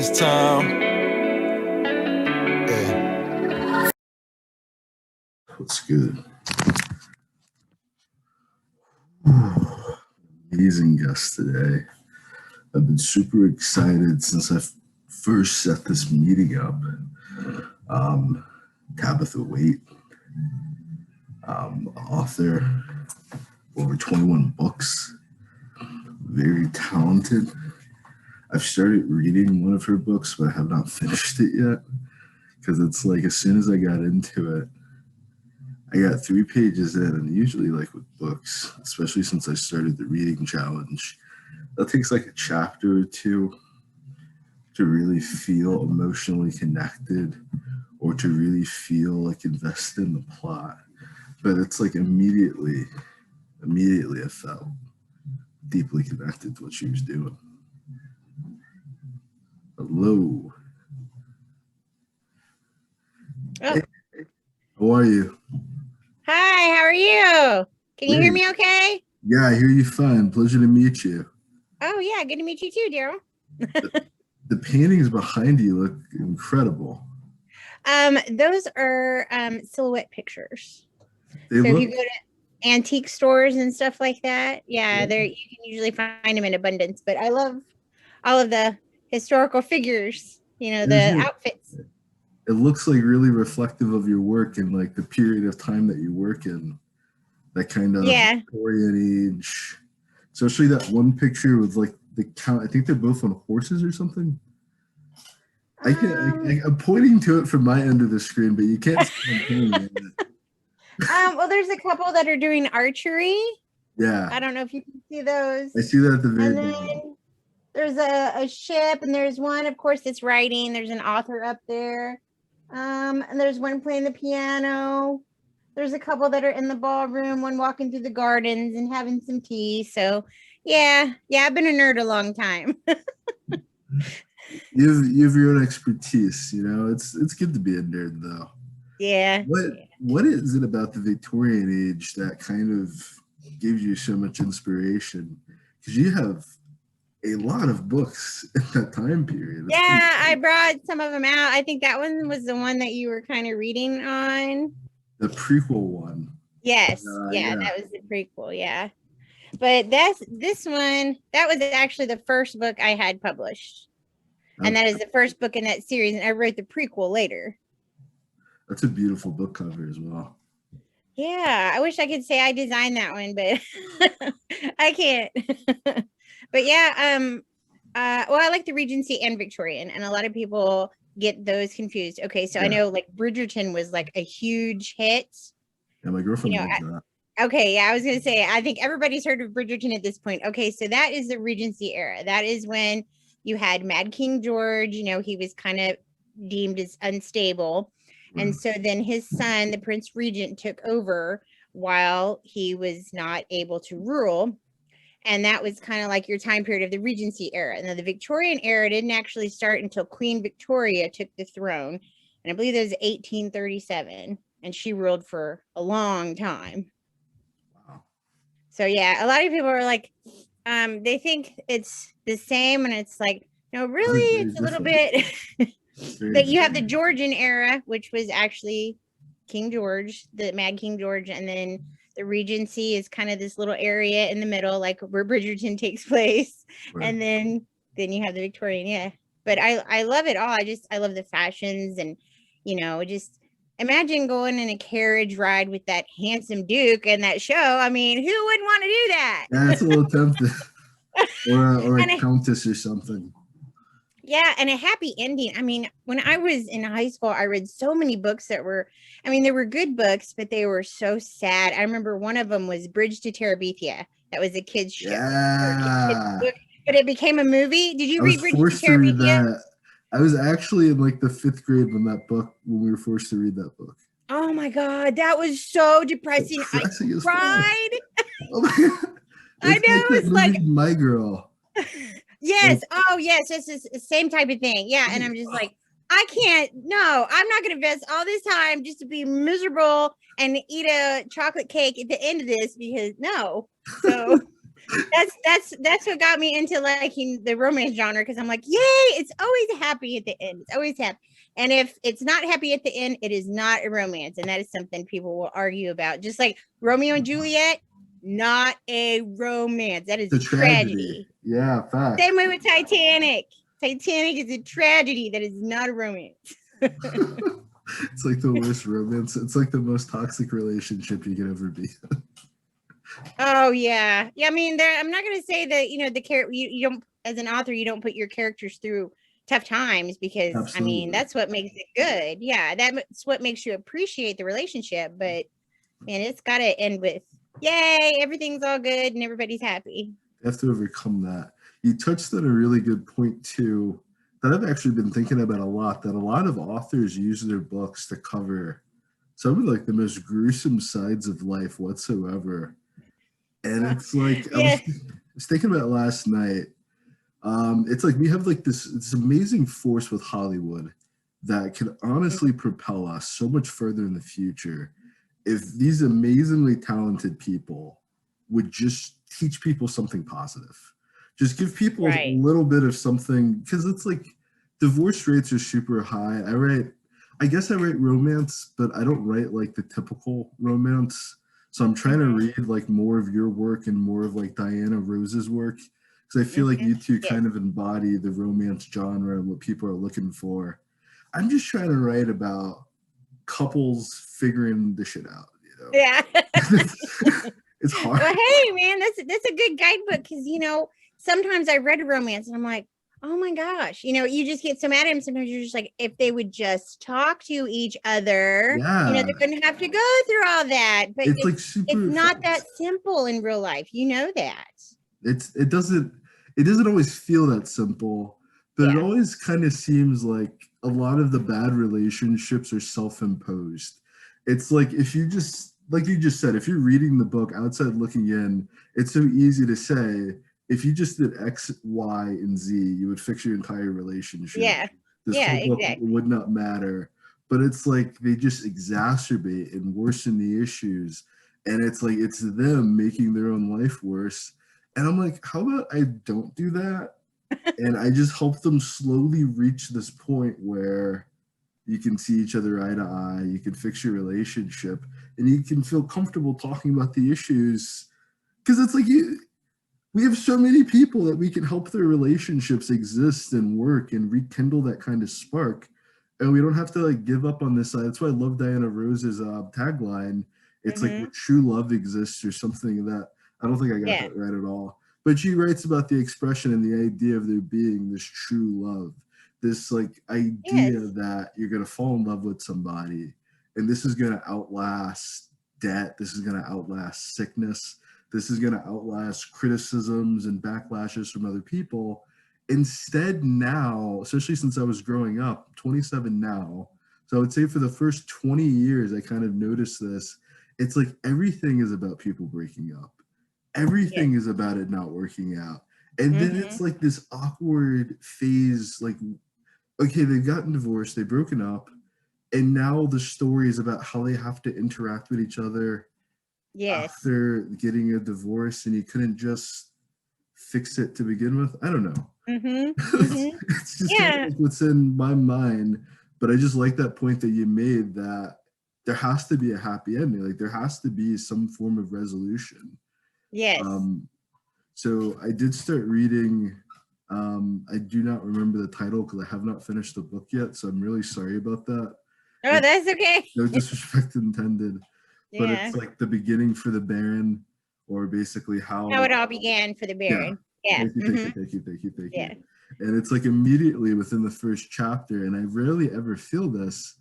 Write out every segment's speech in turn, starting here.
this town. Yeah. What's good? Amazing guest today. I've been super excited since I first set this meeting up. Tabitha Waite, author, over 21 books, very talented. I've started reading one of her books, but I have not finished it yet because it's like as soon as I got into it, I got 3 pages in, and usually, like with books, especially since I started the reading challenge, that takes like a chapter or two to really feel emotionally connected or to really feel like invested in the plot. But it's like immediately I felt deeply connected to what she was doing. Hello. Oh. Hey, how are you? Hi, how are you? Can you hear me okay? Yeah, I hear you fine. Pleasure to meet you. Oh, yeah, good to meet you too, Daryl. The paintings behind you look incredible. Those are silhouette pictures. They so look... if you go to antique stores and stuff like that, yeah, there you can usually find them in abundance. But I love all of the historical figures, the outfits. It looks like really reflective of your work and like the period of time that you work in, that kind of Victorian age. Especially that one picture with like the count. I think they're both on horses or something. I'm pointing to it from my end of the screen, but you can't see it. Well, there's a couple that are doing archery. Yeah. I don't know if you can see those. I see that at the very bottom. There's a ship, and there's one, of course, that's writing. There's an author up there. And there's one playing the piano. There's a couple that are in the ballroom, one walking through the gardens and having some tea. So yeah, I've been a nerd a long time. You have your own expertise, it's good to be a nerd though. Yeah. What is it about the Victorian age that kind of gives you so much inspiration? Because you have a lot of books in that time period. Yeah, I brought some of them out. I think that one was the one that you were kind of reading on. The prequel one. Yes. Yeah, that was the prequel. Yeah. But this one, that was actually the first book I had published. Okay. And that is the first book in that series. And I wrote the prequel later. That's a beautiful book cover as well. Yeah, I wish I could say I designed that one, but I can't. But yeah, well, I like the Regency and Victorian, and a lot of people get those confused. Okay, so I know like Bridgerton was like a huge hit. Yeah, my girlfriend loves that. Okay, yeah, I was gonna say, I think everybody's heard of Bridgerton at this point. Okay, so that is the Regency era. That is when you had Mad King George. He was kind of deemed as unstable. And so then his son, the Prince Regent, took over while he was not able to rule. And that was kind of like your time period of the Regency era. And then the Victorian era didn't actually start until Queen Victoria took the throne. And I believe it was 1837. And she ruled for a long time. Wow. So yeah, a lot of people are like, they think it's the same. And it's like, no, really, it's a little bit... That you have the Georgian era, which was actually King George, the Mad King George, and then the Regency is kind of this little area in the middle, like where Bridgerton takes place, and then you have the Victorian, yeah. But I love it all. I love the fashions, and just imagine going in a carriage ride with that handsome Duke and that show. I mean, who wouldn't want to do that? Yeah, that's a little tempting. or a countess or something. Yeah, and a happy ending. I mean, when I was in high school, I read so many books that were, they were good books, but they were so sad. I remember one of them was Bridge to Terabithia. That was a kid's show. Yeah. But it became a movie. Did you read Bridge to Terabithia? I was actually in like the 5th grade when we were forced to read that book. Oh my God, that was so depressing. I cried. Oh my God. I know, it's like My Girl. Yes. Oh, yes. This is the same type of thing. Yeah. And I'm just like, I'm not going to invest all this time just to be miserable and eat a chocolate cake at the end of this because no. So That's what got me into liking the romance genre, because I'm like, yay, it's always happy at the end. It's always happy. And if it's not happy at the end, it is not a romance. And that is something people will argue about. Just like Romeo and Juliet, not a romance. That is The a tragedy. Yeah, fact. Same way with Titanic. Titanic is a tragedy. That is not a romance. It's like the worst romance. It's like the most toxic relationship you could ever be. Oh yeah. Yeah, I mean, I'm not gonna say that, the character you don't, as an author, you don't put your characters through tough times, because Absolutely. I mean, that's what makes it good. Yeah, that's what makes you appreciate the relationship. But man, it's gotta end with yay, everything's all good and everybody's happy. You have to overcome that. You touched on a really good point too, that I've actually been thinking about a lot, that a lot of authors use their books to cover some of like the most gruesome sides of life whatsoever. And it's like, Yeah. I was thinking about it last night. It's like we have like this amazing force with Hollywood that can honestly propel us so much further in the future if these amazingly talented people would just teach people something positive. Just give people Right. a little bit of something, because it's like divorce rates are super high. I guess I write romance, but I don't write like the typical romance. So I'm trying to read like more of your work and more of like Diana Rose's work, because I feel like you two kind of embody the romance genre and what people are looking for. I'm just trying to write about couples figuring the shit out, Yeah. It's hard. Well, hey man, that's a good guidebook, because sometimes I read a romance and I'm like, oh my gosh, you just get so mad at him. Sometimes you're just like, if they would just talk to each other, they wouldn't have to go through all that. But it's like super. It's not that simple in real life. You know that. It doesn't always feel that simple, but it always kind of seems like a lot of the bad relationships are self-imposed. It's like, if you just, like you just said, if you're reading the book outside looking in, it's so easy to say, if you just did X, Y, and Z, you would fix your entire relationship. Yeah. This whole book would not matter. But it's like they just exacerbate and worsen the issues. And it's like it's them making their own life worse. And I'm like, how about I don't do that? And I just help them slowly reach this point where you can see each other eye to eye, you can fix your relationship, and you can feel comfortable talking about the issues. Because it's like we have so many people that we can help their relationships exist and work and rekindle that kind of spark. And we don't have to like give up on this side. That's why I love Diana Rose's tagline. It's like where true love exists, or something that I don't think I got that right at all. But she writes about the expression and the idea of there being this true love, this like idea that you're going to fall in love with somebody, and this is going to outlast debt. This is going to outlast sickness. This is going to outlast criticisms and backlashes from other people. Instead, now, especially since I was growing up, 27 now, so I would say for the first 20 years, I kind of noticed this. It's like everything is about people breaking up. Everything is about it not working out. And then it's like this awkward phase, like, okay, they've gotten divorced, they've broken up, and now the story is about how they have to interact with each other after getting a divorce, and you couldn't just fix it to begin with. I don't know. It's just kind of like what's in my mind. But I just like that point that you made, that there has to be a happy ending. Like there has to be some form of resolution. So I did start reading. I do not remember the title because I have not finished the book yet. So I'm really sorry about that. Oh, that's okay. No disrespect intended. But it's like the beginning for the Baron, or basically how it all began for the Baron. Thank you. And it's like immediately within the first chapter, and I rarely ever feel this,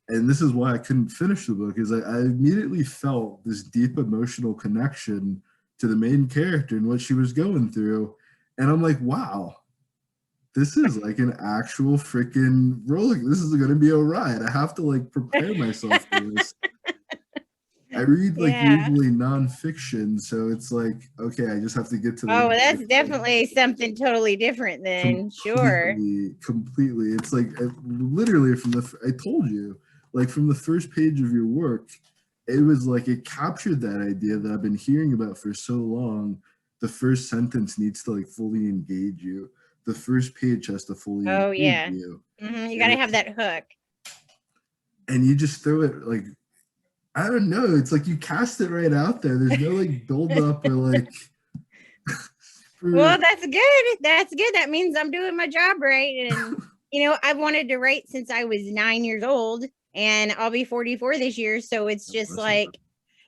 and this is why I couldn't finish the book, is I immediately felt this deep emotional connection to the main character and what she was going through. And I'm like, wow, this is like an actual freaking roller. This is going to be a ride. I have to like prepare myself for this. I read like usually nonfiction, so it's like, okay, I just have to get to the. Oh, well, that's definitely something totally different then. Completely. It's like literally I told you, like from the first page of your work, it was like it captured that idea that I've been hearing about for so long, the first sentence needs to like fully engage you. The first page has to fully Oh engage yeah. you. You got to have that hook. And you just throw it like, I don't know. It's like you cast it right out there. There's no like build up or like. Well, that's good. That's good. That means I'm doing my job right. And, you know, I've wanted to write since I was 9 years old, and I'll be 44 this year. So it's just like,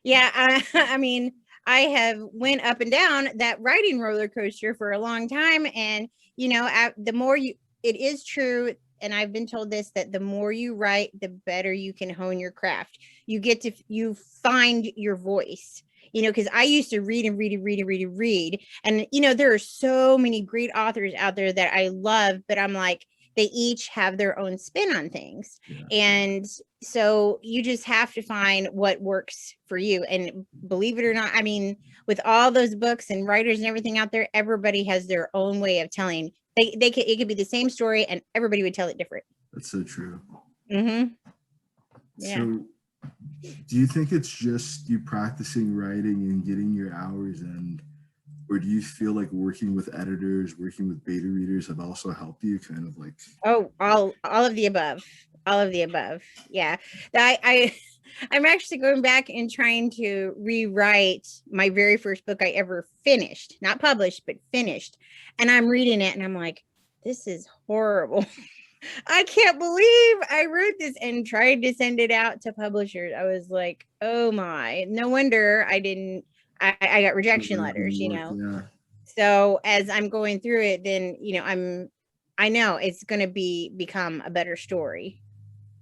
yeah, I mean, I have went up and down that writing roller coaster for a long time. And, you know, the more it is true. And I've been told this, that the more you write, the better you can hone your craft. You find your voice, you know, because I used to read and read and read and read and read. And, you know, there are so many great authors out there that I love, but I'm like, they each have their own spin on things. Yeah. And so you just have to find what works for you. And believe it or not, I mean, with all those books and writers and everything out there, everybody has their own way of telling. It could be the same story and everybody would tell it different. That's so true. Mm-hmm. Yeah. So do you think it's just you practicing writing and getting your hours in, or do you feel like working with editors, working with beta readers have also helped you kind of like? Oh, all of the above. All of the above. Yeah. I'm actually going back and trying to rewrite my very first book I ever finished, not published, but finished. And I'm reading it and I'm like, this is horrible. I can't believe I wrote this, and tried to send it out to publishers. I was like, oh my, no wonder I got rejection letters, you know? Yeah. So as I'm going through it, then, you know, I know it's going to become a better story,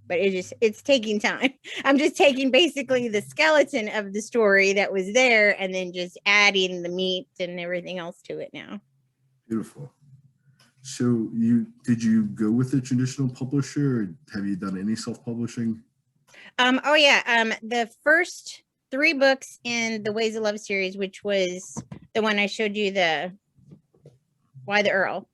but it's taking time. I'm just taking basically the skeleton of the story that was there and then just adding the meat and everything else to it now. Beautiful. So did you go with a traditional publisher, or have you done any self-publishing? Oh yeah. The first 3 books in the Ways of Love series, which was the one I showed you, the Why the Earl.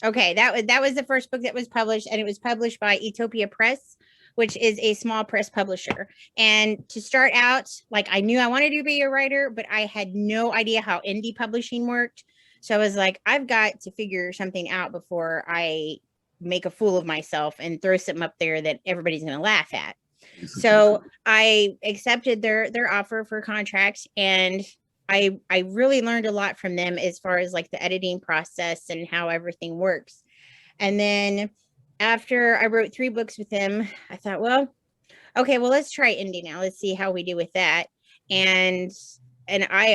Okay, that was the first book that was published, and it was published by Etopia Press, which is a small press publisher. And to start out, like, I knew I wanted to be a writer, but I had no idea how indie publishing worked. So I was like, I've got to figure something out before I make a fool of myself and throw something up there that everybody's going to laugh at. So I accepted their offer for contract, and I really learned a lot from them as far as like the editing process and how everything works. And then after I wrote 3 books with them, I thought, well, okay, well, let's try indie now. Let's see how we do with that. And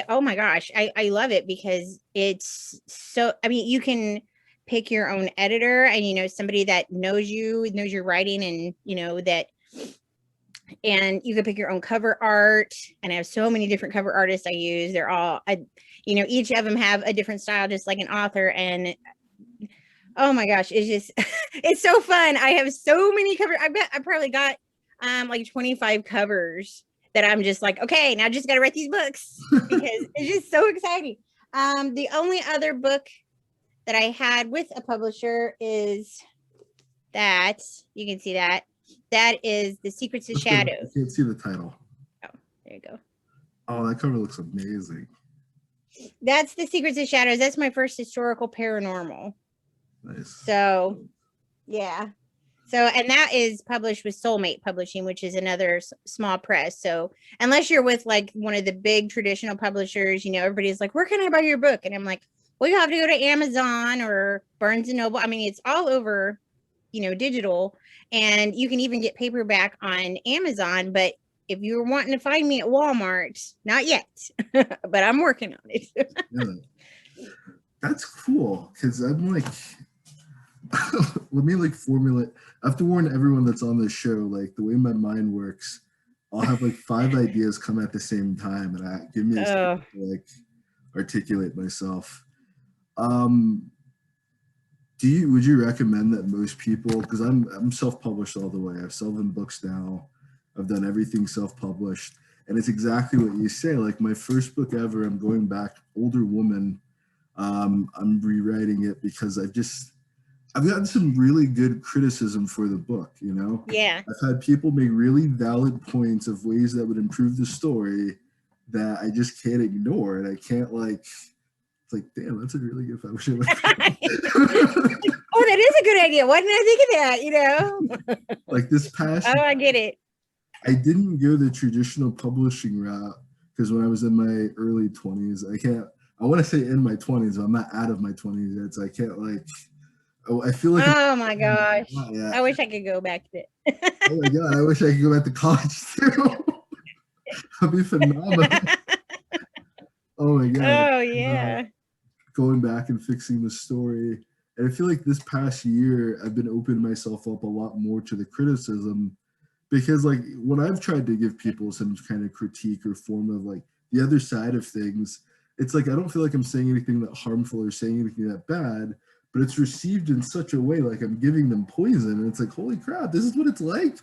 oh my gosh, I love it, because it's so, I mean, you can pick your own editor, and, you know, somebody that knows your writing, and, you know, and you can pick your own cover art. And I have so many different cover artists I use. They're all, you know, each of them have a different style, just like an author. And oh my gosh, it's just, it's so fun. I have so many covers. I bet I probably got like 25 covers that I'm just like, okay, now I just got to write these books, because it's just so exciting. The only other book that I had with a publisher is that, you can see that is The Secrets of Shadows. I can't see the title. Oh, there you go. Oh, that cover looks amazing. That's The Secrets of Shadows. That's my first historical paranormal. Nice. So, yeah. So, and that is published with Soulmate Publishing, which is another small press. So unless you're with like one of the big traditional publishers, you know, everybody's like, where can I buy your book? And I'm like, well, you have to go to Amazon or Barnes and Noble. I mean, it's all over, you know, digital, and you can even get paperback on Amazon. But if you were wanting to find me at Walmart, not yet, but I'm working on it. Yeah. That's cool, because I'm like, let me like formulate. I have to warn everyone that's on this show, like the way my mind works, I'll have like 5 ideas come at the same time, and give me a second to like articulate myself. Would you recommend that most people, because I'm self-published all the way. I have 7 books now. I've done everything self-published, and it's exactly what you say. Like my first book ever, I'm going back, older woman. I'm rewriting it because I've gotten some really good criticism for the book, you know? Yeah. I've had people make really valid points of ways that would improve the story that I just can't ignore, and I can't like It's like, damn, that's a really good fight. I wish I would. Oh, that is a good idea. Why didn't I think of that? You know, like this past. Oh, I get it. I didn't go the traditional publishing route because when I was in my early 20s, I want to say in my 20s, but I'm not out of my 20s yet. So I can't like, I feel like. Oh my gosh. I wish I could go back to it. Oh my God. I wish I could go back to college too. That'd be phenomenal. Oh my God. Oh yeah. Going back and fixing the story. And I feel like this past year, I've been opening myself up a lot more to the criticism because like when I've tried to give people some kind of critique or form of like the other side of things, it's like I don't feel like I'm saying anything that harmful or saying anything that bad, but it's received in such a way like I'm giving them poison, and it's like, holy crap, this is what it's like.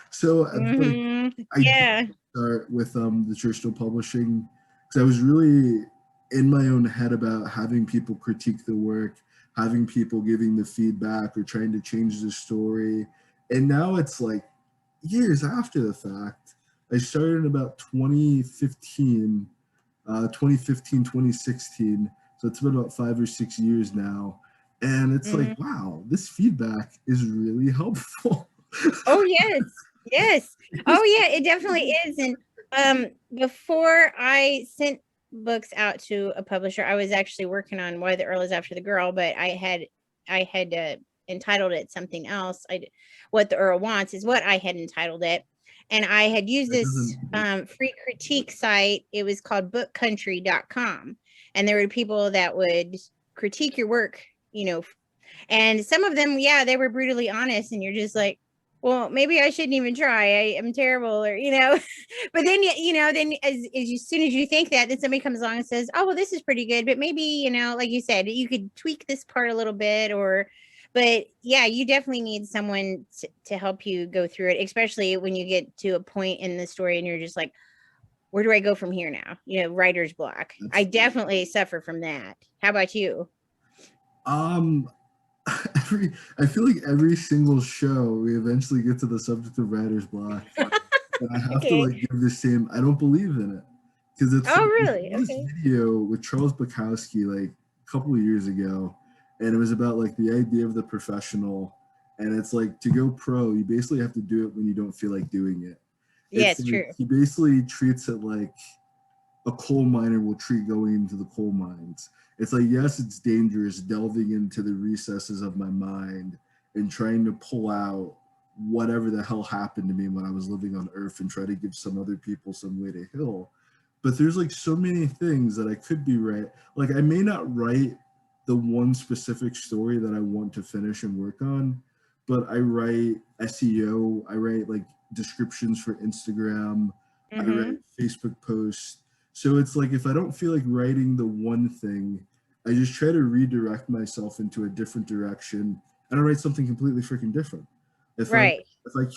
So like, I start with the traditional publishing because I was really in my own head about having people critique the work, having people giving the feedback or trying to change the story, and now it's like years after the fact. I started in about 2015, 2016. So it's been about 5 or 6 years now. And it's like, wow, this feedback is really helpful. Oh, yes. Yes. Oh, yeah, it definitely is. And before I sent books out to a publisher, I was actually working on Why the Earl is After the Girl, but I had entitled it something else. What the Earl Wants is what I had entitled it. And I had used this free critique site. It was called bookcountry.com. And there were people that would critique your work, you know, and some of them, yeah, they were brutally honest. And you're just like, well, maybe I shouldn't even try. I am terrible, or, you know, but then, you know, then as soon as you think that, then somebody comes along and says, oh, well, this is pretty good, but maybe, you know, like you said, you could tweak this part a little bit, but yeah, you definitely need someone to help you go through it, especially when you get to a point in the story and you're just like, where do I go from here now? You know, writer's block. I definitely suffer from that. How about you? I feel like every single show we eventually get to the subject of writer's block, and I have to like give the same. I don't believe in it because it's really this video with Charles Bukowski like a couple of years ago, and it was about like the idea of the professional, and it's like to go pro, you basically have to do it when you don't feel like doing it. Yeah, it's true. He basically treats it like a coal miner will treat going into the coal mines. It's like, yes, it's dangerous delving into the recesses of my mind and trying to pull out whatever the hell happened to me when I was living on Earth and try to give some other people some way to heal. But there's like so many things that I could be right. Like I may not write the one specific story that I want to finish and work on, but I write SEO, I write like descriptions for Instagram, I write Facebook posts. So it's like if I don't feel like writing the one thing, I just try to redirect myself into a different direction and I write something completely freaking different. If I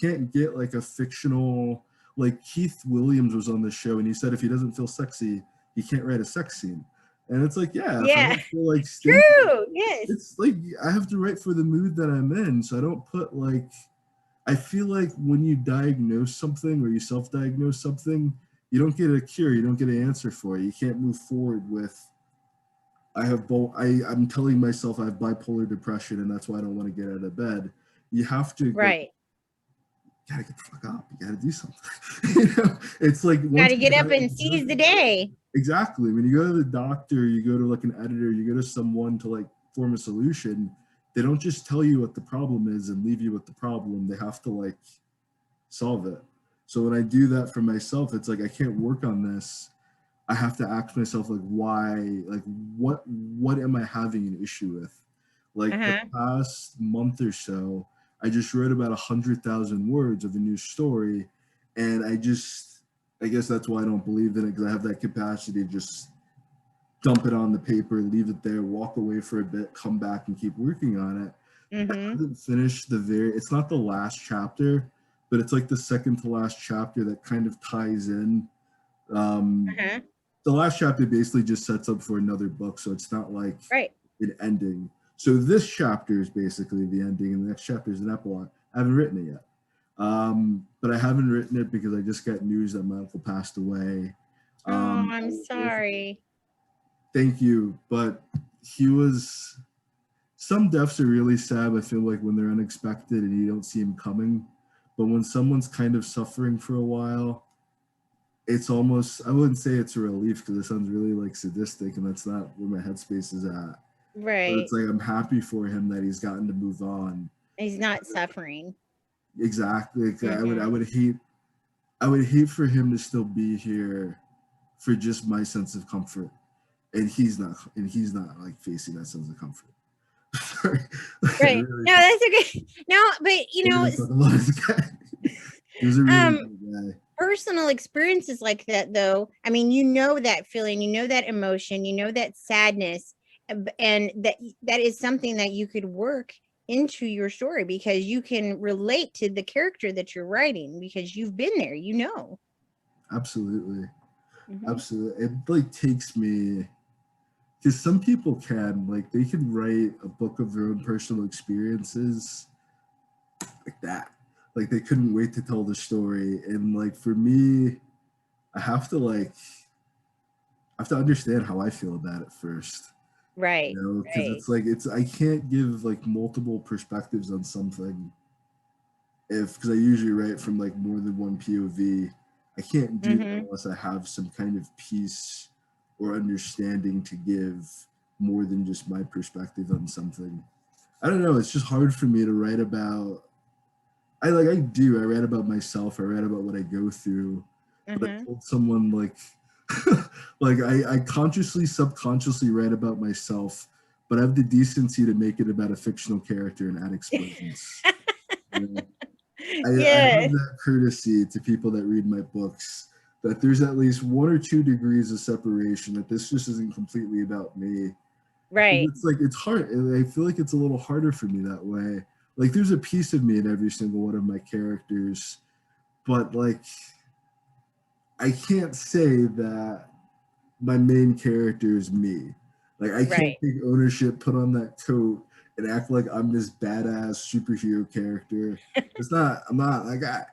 can't get like a fictional, like Keith Williams was on the show and he said if he doesn't feel sexy, he can't write a sex scene. And it's like, yeah, if I don't feel like true, yes. It's like I have to write for the mood that I'm in. So I don't put like, I feel like when you diagnose something or you self-diagnose something, you don't get a cure, you don't get an answer for it. You can't move forward with, I'm telling myself I have bipolar depression and that's why I don't want to get out of bed. You have to you gotta get the fuck up. You gotta do something. You know, it's like you gotta get up and seize the day. Exactly. When you go to the doctor, you go to like an editor, you go to someone to like form a solution. They don't just tell you what the problem is and leave you with the problem. They have to like solve it. So when I do that for myself, it's like I can't work on this. I have to ask myself like why, like what am I having an issue with? Like the past month or so, I just wrote about 100,000 words of a new story, and I guess that's why I don't believe in it, because I have that capacity to just dump it on the paper, leave it there, walk away for a bit, come back and keep working on it. I haven't finished it's not the last chapter, but it's like the second to last chapter that kind of ties in. The last chapter basically just sets up for another book, so it's not like an ending. So this chapter is basically the ending, and the next chapter is an epilogue. I haven't written it yet. But I haven't written it because I just got news that my uncle passed away. I'm sorry. Thank you. But he was, some deaths are really sad, I feel like, when they're unexpected and you don't see them coming. But when someone's kind of suffering for a while, it's almost, I wouldn't say it's a relief because it sounds really like sadistic and that's not where my headspace is at. But Right. it's like I'm happy for him that he's gotten to move on. He's not suffering. Exactly. Mm-hmm. I would hate for him to still be here for just my sense of comfort. And he's not like facing that sense of comfort. Sorry. Right. Really, No, that's okay. No, but you know, he was a really good guy. Personal experiences like that, though, I mean, you know that feeling, you know that emotion, you know that sadness, and that is something that you could work into your story because you can relate to the character that you're writing because you've been there, you know. Absolutely. Mm-hmm. Absolutely. It like takes me, because some people can, like, they can write a book of their own personal experiences like that. Like they couldn't wait to tell the story. And like for me, I have to understand how I feel about it first. Right. You know, because Right. it's like I can't give like multiple perspectives on something because I usually write from like more than one POV. I can't do that Mm-hmm. unless I have some kind of piece or understanding to give more than just my perspective on something. I don't know. It's just hard for me to write about. I write about myself. I write about what I go through. But I Mm-hmm. told someone like, like I consciously, subconsciously write about myself, but I have the decency to make it about a fictional character and add explosions. You know? I have Yes. that courtesy to people that read my books that there's at least 1 or 2 degrees of separation, that this just isn't completely about me. Right. It's like it's hard. I feel like it's a little harder for me that way. Like there's a piece of me in every single one of my characters, but like I can't say that my main character is me. Like I can't Right. take ownership, put on that coat, and act like I'm this badass superhero character. It's not. I'm not that guy.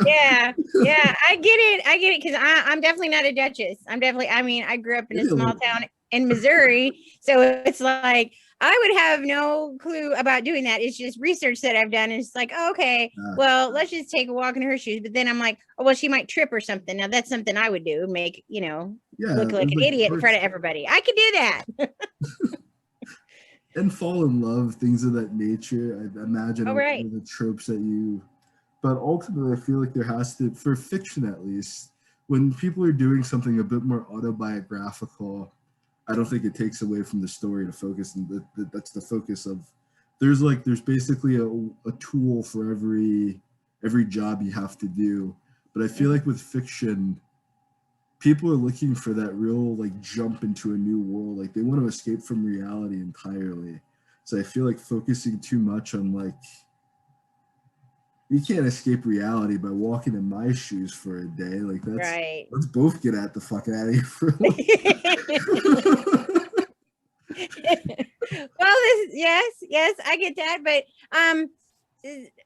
Yeah. Yeah. I get it. Cause I'm definitely not a Duchess. I mean, I grew up in a Maybe a small little town in Missouri. So it's like, I would have no clue about doing that. It's just research that I've done. And it's like, oh, okay, well, let's just take a walk in her shoes. But then I'm like, oh, well, she might trip or something. Now that's something I would do, make, yeah. look like There's an like idiot in front parts of everybody. I could do that. and fall in love, things of that nature. I imagine a All lot right. of the tropes that you. But ultimately, I feel like there has to, for fiction at least, when people are doing something a bit more autobiographical, I don't think it takes away from the story to focus, and that's the focus of. There's basically a tool for every job you have to do, but I feel Mhm. like with fiction, people are looking for that real like jump into a new world, like they want to escape from reality entirely. So I feel like focusing too much on like you can't escape reality by walking in my shoes for a day. Like that's Right. let's both get out the fuck out of here for a Well, little. yes, I get that, but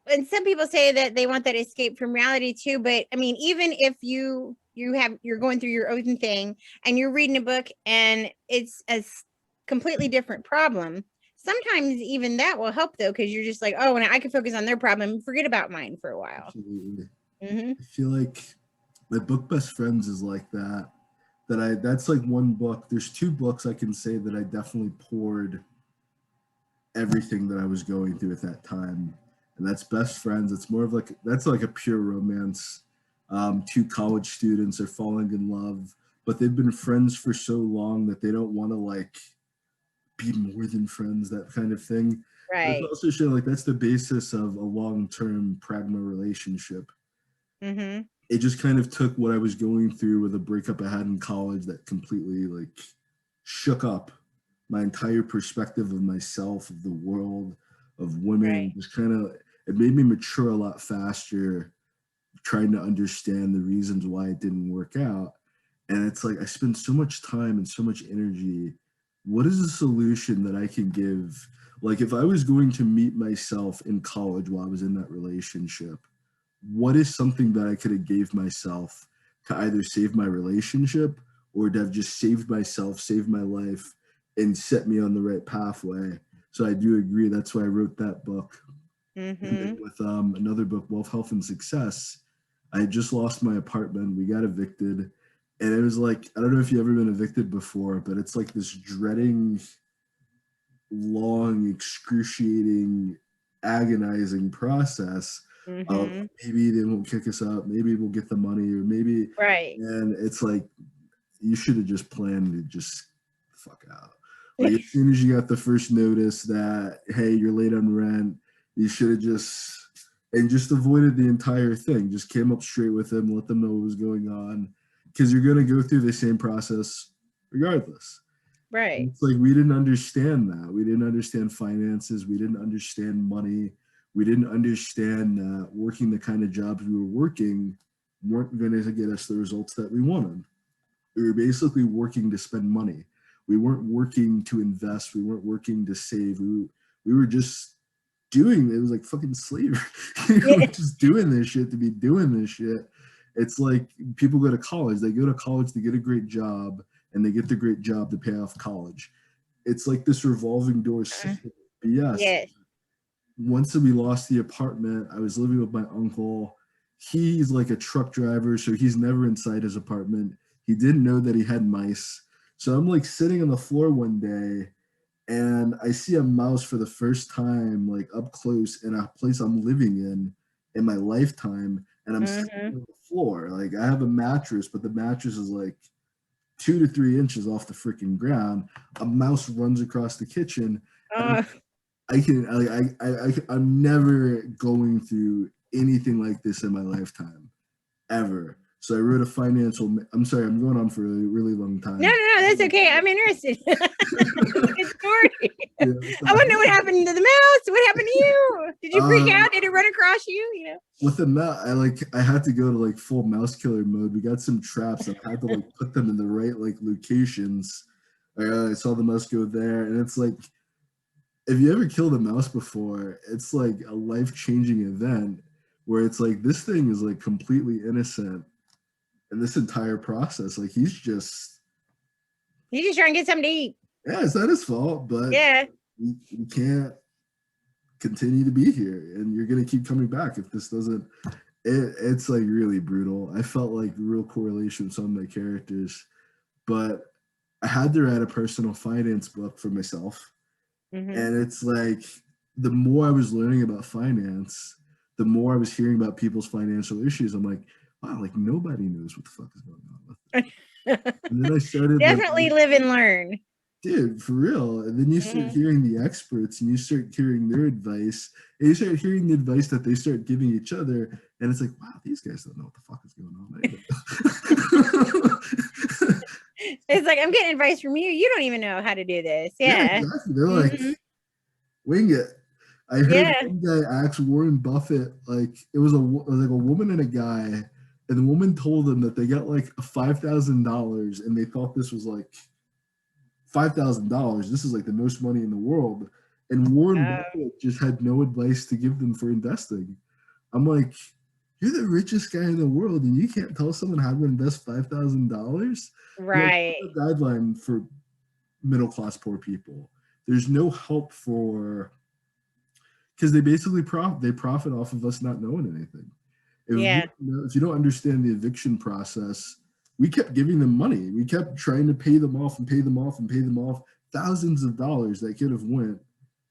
and some people say that they want that escape from reality too. But I mean, even if you're going through your own thing and you're reading a book and it's a completely different problem, sometimes even that will help though, because you're just like, oh, and I can focus on their problem, forget about mine for a while. Absolutely. Mm-hmm. I feel like my book Best Friends is like that. That's like one book. There's 2 books I can say that I definitely poured everything that I was going through at that time. And that's Best Friends. It's more of like that's like a pure romance. 2 college students are falling in love, but they've been friends for so long that they don't want to like be more than friends, that kind of thing. But it's Right. also showing like that's the basis of a long-term pragma relationship. Mm-hmm. It just kind of took what I was going through with a breakup I had in college that completely like shook up my entire perspective of myself, of the world, of women. Right. Just kind of it made me mature a lot faster, trying to understand the reasons why it didn't work out. And it's like I spend so much time and so much energy. What is a solution that I can give? Like if I was going to meet myself in college while I was in that relationship, what is something that I could have gave myself to either save my relationship or to have just saved myself, saved my life, and set me on the right pathway. So I do agree. That's why I wrote that book. And then with another book, Wealth, Health, and Success, I had just lost my apartment. We got evicted. And it was like, I don't know if you've ever been evicted before, but it's like this dreading, long, excruciating, agonizing process of maybe they won't kick us out, maybe we'll get the money, or maybe, right. And it's like, you should have just planned to just fuck out. Like as soon as you got the first notice that, hey, you're late on rent, you should have just avoided the entire thing. Just came up straight with them, let them know what was going on, because you're going to go through the same process regardless. Right. And it's like we didn't understand that. We didn't understand finances. We didn't understand money. We didn't understand that working the kind of jobs we were working weren't going to get us the results that we wanted. We were basically working to spend money. We weren't working to invest. We weren't working to save. We were just doing it. Was like fucking slavery. We were just doing this shit to be doing this shit. It's like people go to college. They go to college to get a great job, and they get the great job to pay off college. It's like this revolving door system. Yes. Once we lost the apartment, I was living with my uncle. He's like a truck driver, so he's never inside his apartment. He didn't know that he had mice. So I'm like sitting on the floor one day, and I see a mouse for the first time, like up close in a place I'm living in my lifetime. And I'm sitting on the floor. Like I have a mattress, but the mattress is like 2 to 3 inches off the freaking ground. A mouse runs across the kitchen. I'm never going through anything like this in my lifetime, ever. So I wrote a financial. I'm sorry, I'm going on for a really long time. No, that's okay. I'm interested. Good story. Yeah, I want to know what happened to the mouse. What happened to you? Did you freak out? Did it run across you? You know. With the mouse, I had to go to like full mouse killer mode. We got some traps. I had to like put them in the right like locations. I saw the mouse go there, and it's like, if you ever killed a mouse before, it's like a life-changing event where it's like this thing is like completely innocent. And this entire process, like he's just trying to get something to eat. Yeah, it's not his fault, but yeah, you can't continue to be here, and you're gonna keep coming back if this doesn't. It's like really brutal. I felt like real correlation with some of my characters, but I had to write a personal finance book for myself, and it's like the more I was learning about finance, the more I was hearing about people's financial issues. I'm like, wow, like nobody knows what the fuck is going on with it. And then I started definitely like, live and learn. Dude, for real. And then you start hearing the experts, and you start hearing their advice, and you start hearing the advice that they start giving each other. And it's like, wow, these guys don't know what the fuck is going on. It's like, I'm getting advice from you. You don't even know how to do this. Yeah. Exactly. They're like, wing it. I heard one guy ask Warren Buffett, like it was like a woman and a guy, and the woman told them that they got like $5,000, and they thought this was like $5,000. This is like the most money in the world, and Warren Buffett just had no advice to give them for investing. I'm like, you're the richest guy in the world, and you can't tell someone how to invest $5,000. Right. Like, a guideline for middle class poor people. There's no help for. Because they basically profit off of us not knowing anything. If you don't understand the eviction process, we kept giving them money. We kept trying to pay them off and pay them off and pay them off. Thousands of dollars that could have went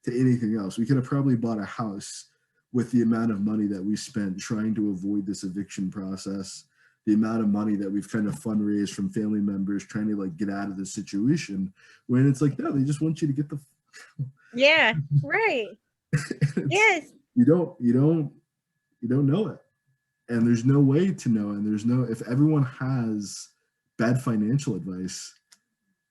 to anything else. We could have probably bought a house with the amount of money that we spent trying to avoid this eviction process. The amount of money that we've kind of fundraised from family members trying to like get out of the situation. When it's like, no, they just want you to get the. Yeah, right. Yes. You don't know it, and there's no way to know. And there's no, if everyone has bad financial advice,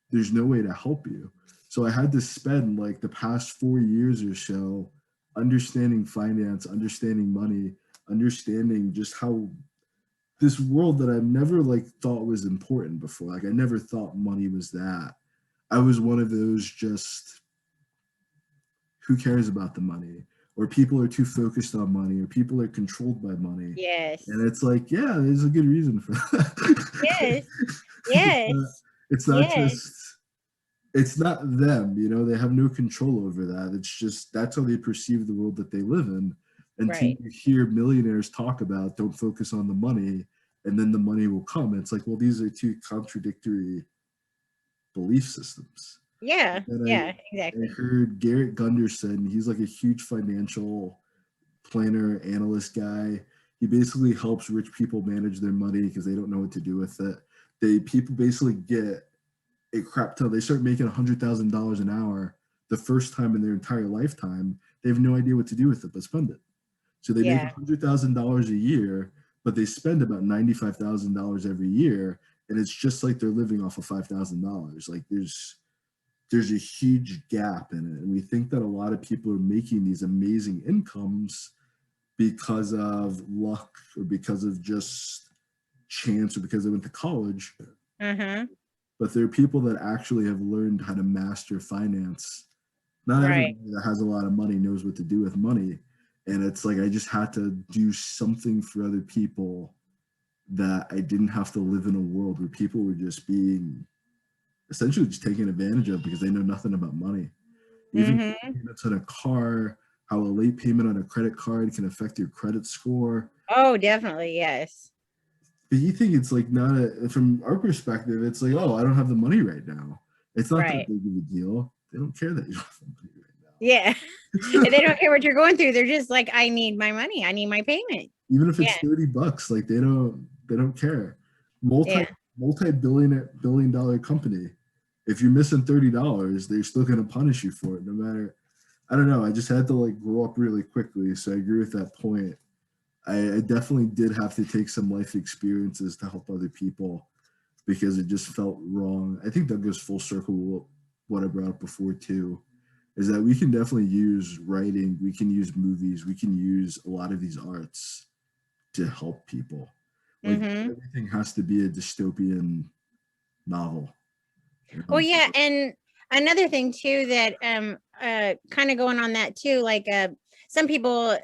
there's no way to help you. So I had to spend like the past 4 years or so understanding finance, understanding money, understanding just how this world that I've never like thought was important before. Like I never thought money was that. I was one of those just, who cares about the money? or people are too focused on money, or people are controlled by money. Yes. And it's like, yeah, there's a good reason for that. Yes. Yes. It's not yes. just, it's not them, you know, they have no control over that. It's just, that's how they perceive the world that they live in. And Right. to hear millionaires talk about don't focus on the money and then the money will come. It's like, well, these are two contradictory belief systems. Yeah. Yeah, exactly. I heard Garrett Gunderson, he's like a huge financial planner, analyst guy. He basically helps rich people manage their money because they don't know what to do with it. People basically get a crap ton. They start making $100,000 an hour the first time in their entire lifetime. They have no idea what to do with it but spend it. So they make $100,000 a year, but they spend about $95,000 every year, and it's just like they're living off of $5,000. Like there's a huge gap in it, and we think that a lot of people are making these amazing incomes because of luck or because of just chance or because they went to college. Mm-hmm. But there are people that actually have learned how to master finance. Not everybody that has a lot of money knows what to do with money. And it's like, I just had to do something for other people that I didn't have to live in a world where people were just being essentially just taken advantage of because they know nothing about money. Even payments on a car, how a late payment on a credit card can affect your credit score. Oh, definitely. Yes. But you think it's like from our perspective, it's like, oh, I don't have the money right now. It's not that big of a deal. They don't care that you don't have the money right now. Yeah. And they don't care what you're going through. They're just like, I need my money. I need my payment. Even if it's $30, like they don't care. Multi-billion dollar company. If you're missing $30, they're still gonna punish you for it, no matter. I don't know. I just had to like grow up really quickly. So I agree with that point. I definitely did have to take some life experiences to help other people because it just felt wrong. I think that goes full circle with what I brought up before too, is that we can definitely use writing, we can use movies, we can use a lot of these arts to help people. Like everything has to be a dystopian novel. Well, yeah, and another thing too that kind of going on that too, like some people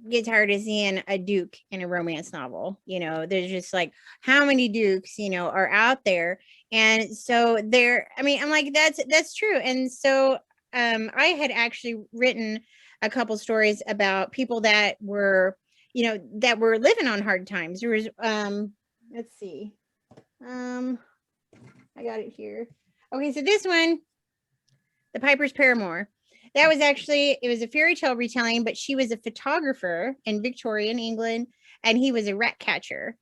get tired of seeing a Duke in a romance novel. You know, there's just like how many Dukes, you know, are out there. And so I mean, I'm like, that's true. And so I had actually written a couple stories about people that were, you know, that were living on hard times. There was let's see. I got it here. Okay, so this one, The Piper's Paramour. That was actually, it was a fairy tale retelling, but she was a photographer in Victorian England, and he was a rat catcher,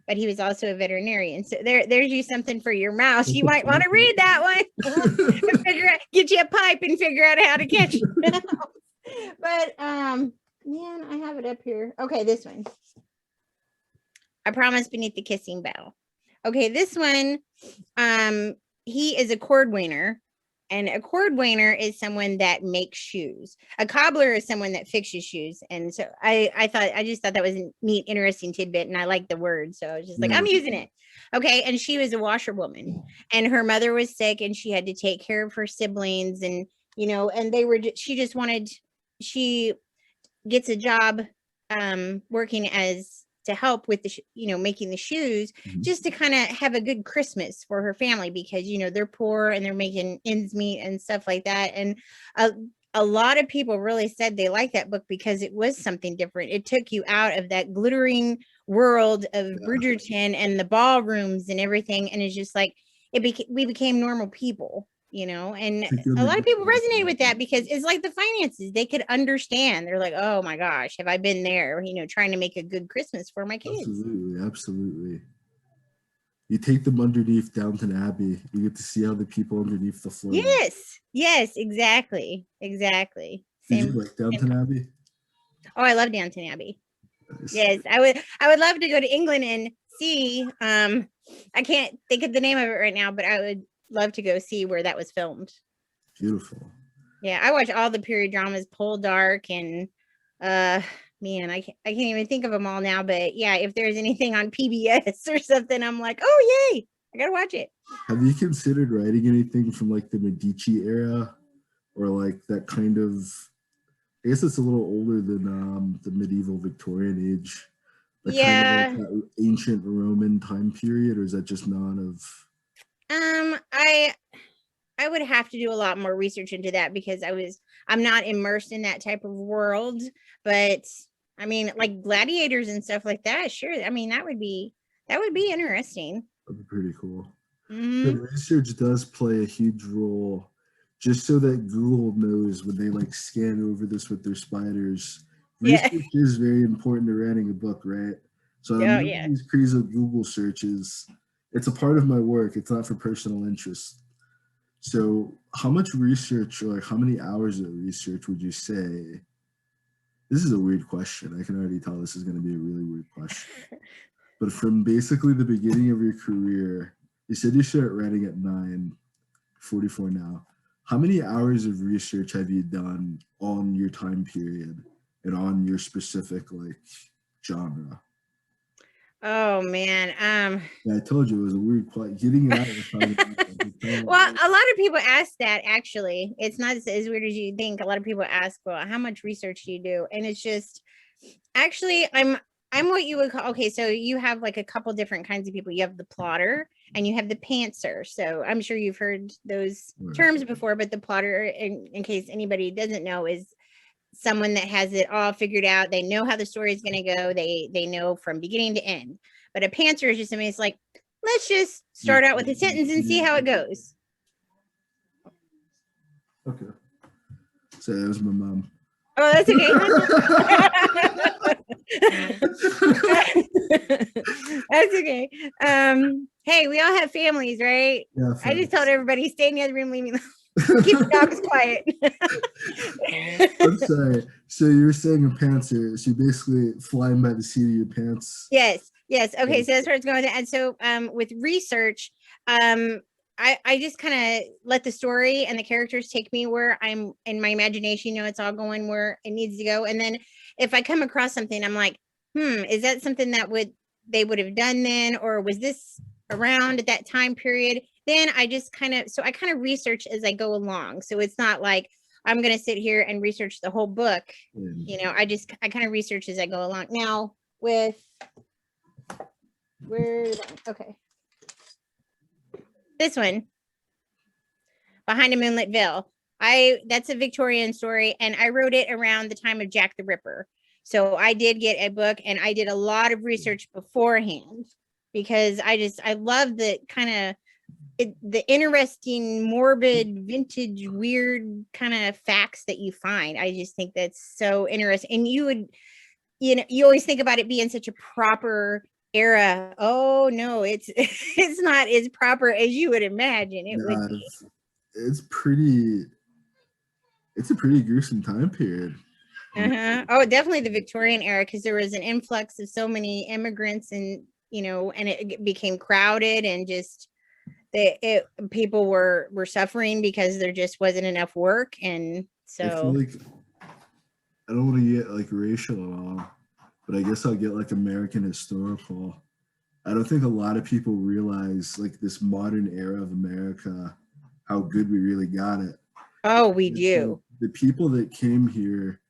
but he was also a veterinarian. So there's you something for your mouse. You might want to read that one. Get you a pipe and figure out how to catch it. But man, I have it up here. Okay, this one. I Promise Beneath the Kissing Bough. Okay, this one, he is a cordwainer. And a cordwainer is someone that makes shoes. A cobbler is someone that fixes shoes. And so I just thought that was a neat, interesting tidbit. And I like the word. So I was just like, I'm using it. Okay. And she was a washerwoman and her mother was sick and she had to take care of her siblings. And, you know, and she gets a job working to help with the, you know, making the shoes just to kind of have a good Christmas for her family because, you know, they're poor and they're making ends meet and stuff like that. And a lot of people really said they liked that book because it was something different. It took you out of that glittering world of Bridgerton and the ballrooms and everything. And it's just like, we became normal people. You know, and a lot of people resonated with that because it's like the finances. They could understand. They're like, oh my gosh, have I been there, you know, trying to make a good Christmas for my kids. Absolutely. You take them underneath Downton Abbey. You get to see how the people underneath the floor. Yes, exactly. Did you like Downton Abbey? Oh, I love Downton Abbey. Nice. Yes, I would love to go to England and see. I can't think of the name of it right now, but I would love to go see where that was filmed. Beautiful. Yeah, I watch all the period dramas, Poldark, and man, I can't even think of them all now. But yeah, if there's anything on PBS or something, I'm like, oh yay, I gotta watch it. Have you considered writing anything from like the Medici era, or like that kind of I guess it's a little older than the medieval Victorian age, like kind of like Yeah. that ancient Roman time period, or is that just not of? I would have to do a lot more research into that because I'm not immersed in that type of world, but I mean, like gladiators and stuff like that, sure. I mean, that would be interesting. That'd be pretty cool. The Hmm. research does play a huge role, just so that Google knows when they like scan over this with their spiders. Yeah. Research is very important to writing a book, right? So I'm Oh doing yeah. these crazy Google searches. It's a part of my work. It's not for personal interest. So, how much research, or like how many hours of research would you say? This is a weird question. I can already tell this is going to be a really weird question. But from basically the beginning of your career, you said you started writing at 9:44 now. How many hours of research have you done on your time period and on your specific like genre? Oh man. Yeah, I told you it was a weird question. Getting it out was probably Well, a lot of people ask that actually. It's not as weird as you think. A lot of people ask, well, how much research do you do? And it's just actually I'm what you would call okay, so you have like a couple different kinds of people. You have the plotter and you have the pantser. So I'm sure you've heard those terms before, but the plotter, in case anybody doesn't know, is someone that has it all figured out. They know how the story is going to go. They know from beginning to end. But a pantser is just somebody. It's like, let's just start out with a sentence and see how it goes. Okay. So that was my mom. Oh, that's okay. That's okay. Hey, we all have families, right? Yeah, I just told everybody, stay in the other room, leave me alone. Keep the dogs quiet. I'm sorry. So you were saying a pantser. So you basically flying by the seat of your pants. Yes. Okay, so that's where it's going. And so with research, I just kind of let the story and the characters take me where I'm in my imagination, it's all going where it needs to go. And then if I come across something, I'm like, is that something that they would have done then, or was this around at that time period? Then I just kind of research as I go along. So it's not like I'm going to sit here and research the whole book. I kind of research as I go along. Now with okay, this one, Behind a Moonlit Veil, that's a Victorian story, and I wrote it around the time of Jack the Ripper. So I did get a book, and I did a lot of research beforehand because I love the kind of the interesting, morbid, vintage, weird kind of facts that you find. I just think that's so interesting. And you always think about it being such a proper era. Oh no, it's it's not as proper as you would imagine it would be. It's a pretty gruesome time period. Oh, definitely the Victorian era, because there was an influx of so many immigrants, and and it became crowded, and just people were suffering because there just wasn't enough work. And so I feel like I don't want to get like racial at all, but I guess I'll get like American historical. I don't think a lot of people realize like this modern era of America, how good we really got it. Oh, we do. The people that came here,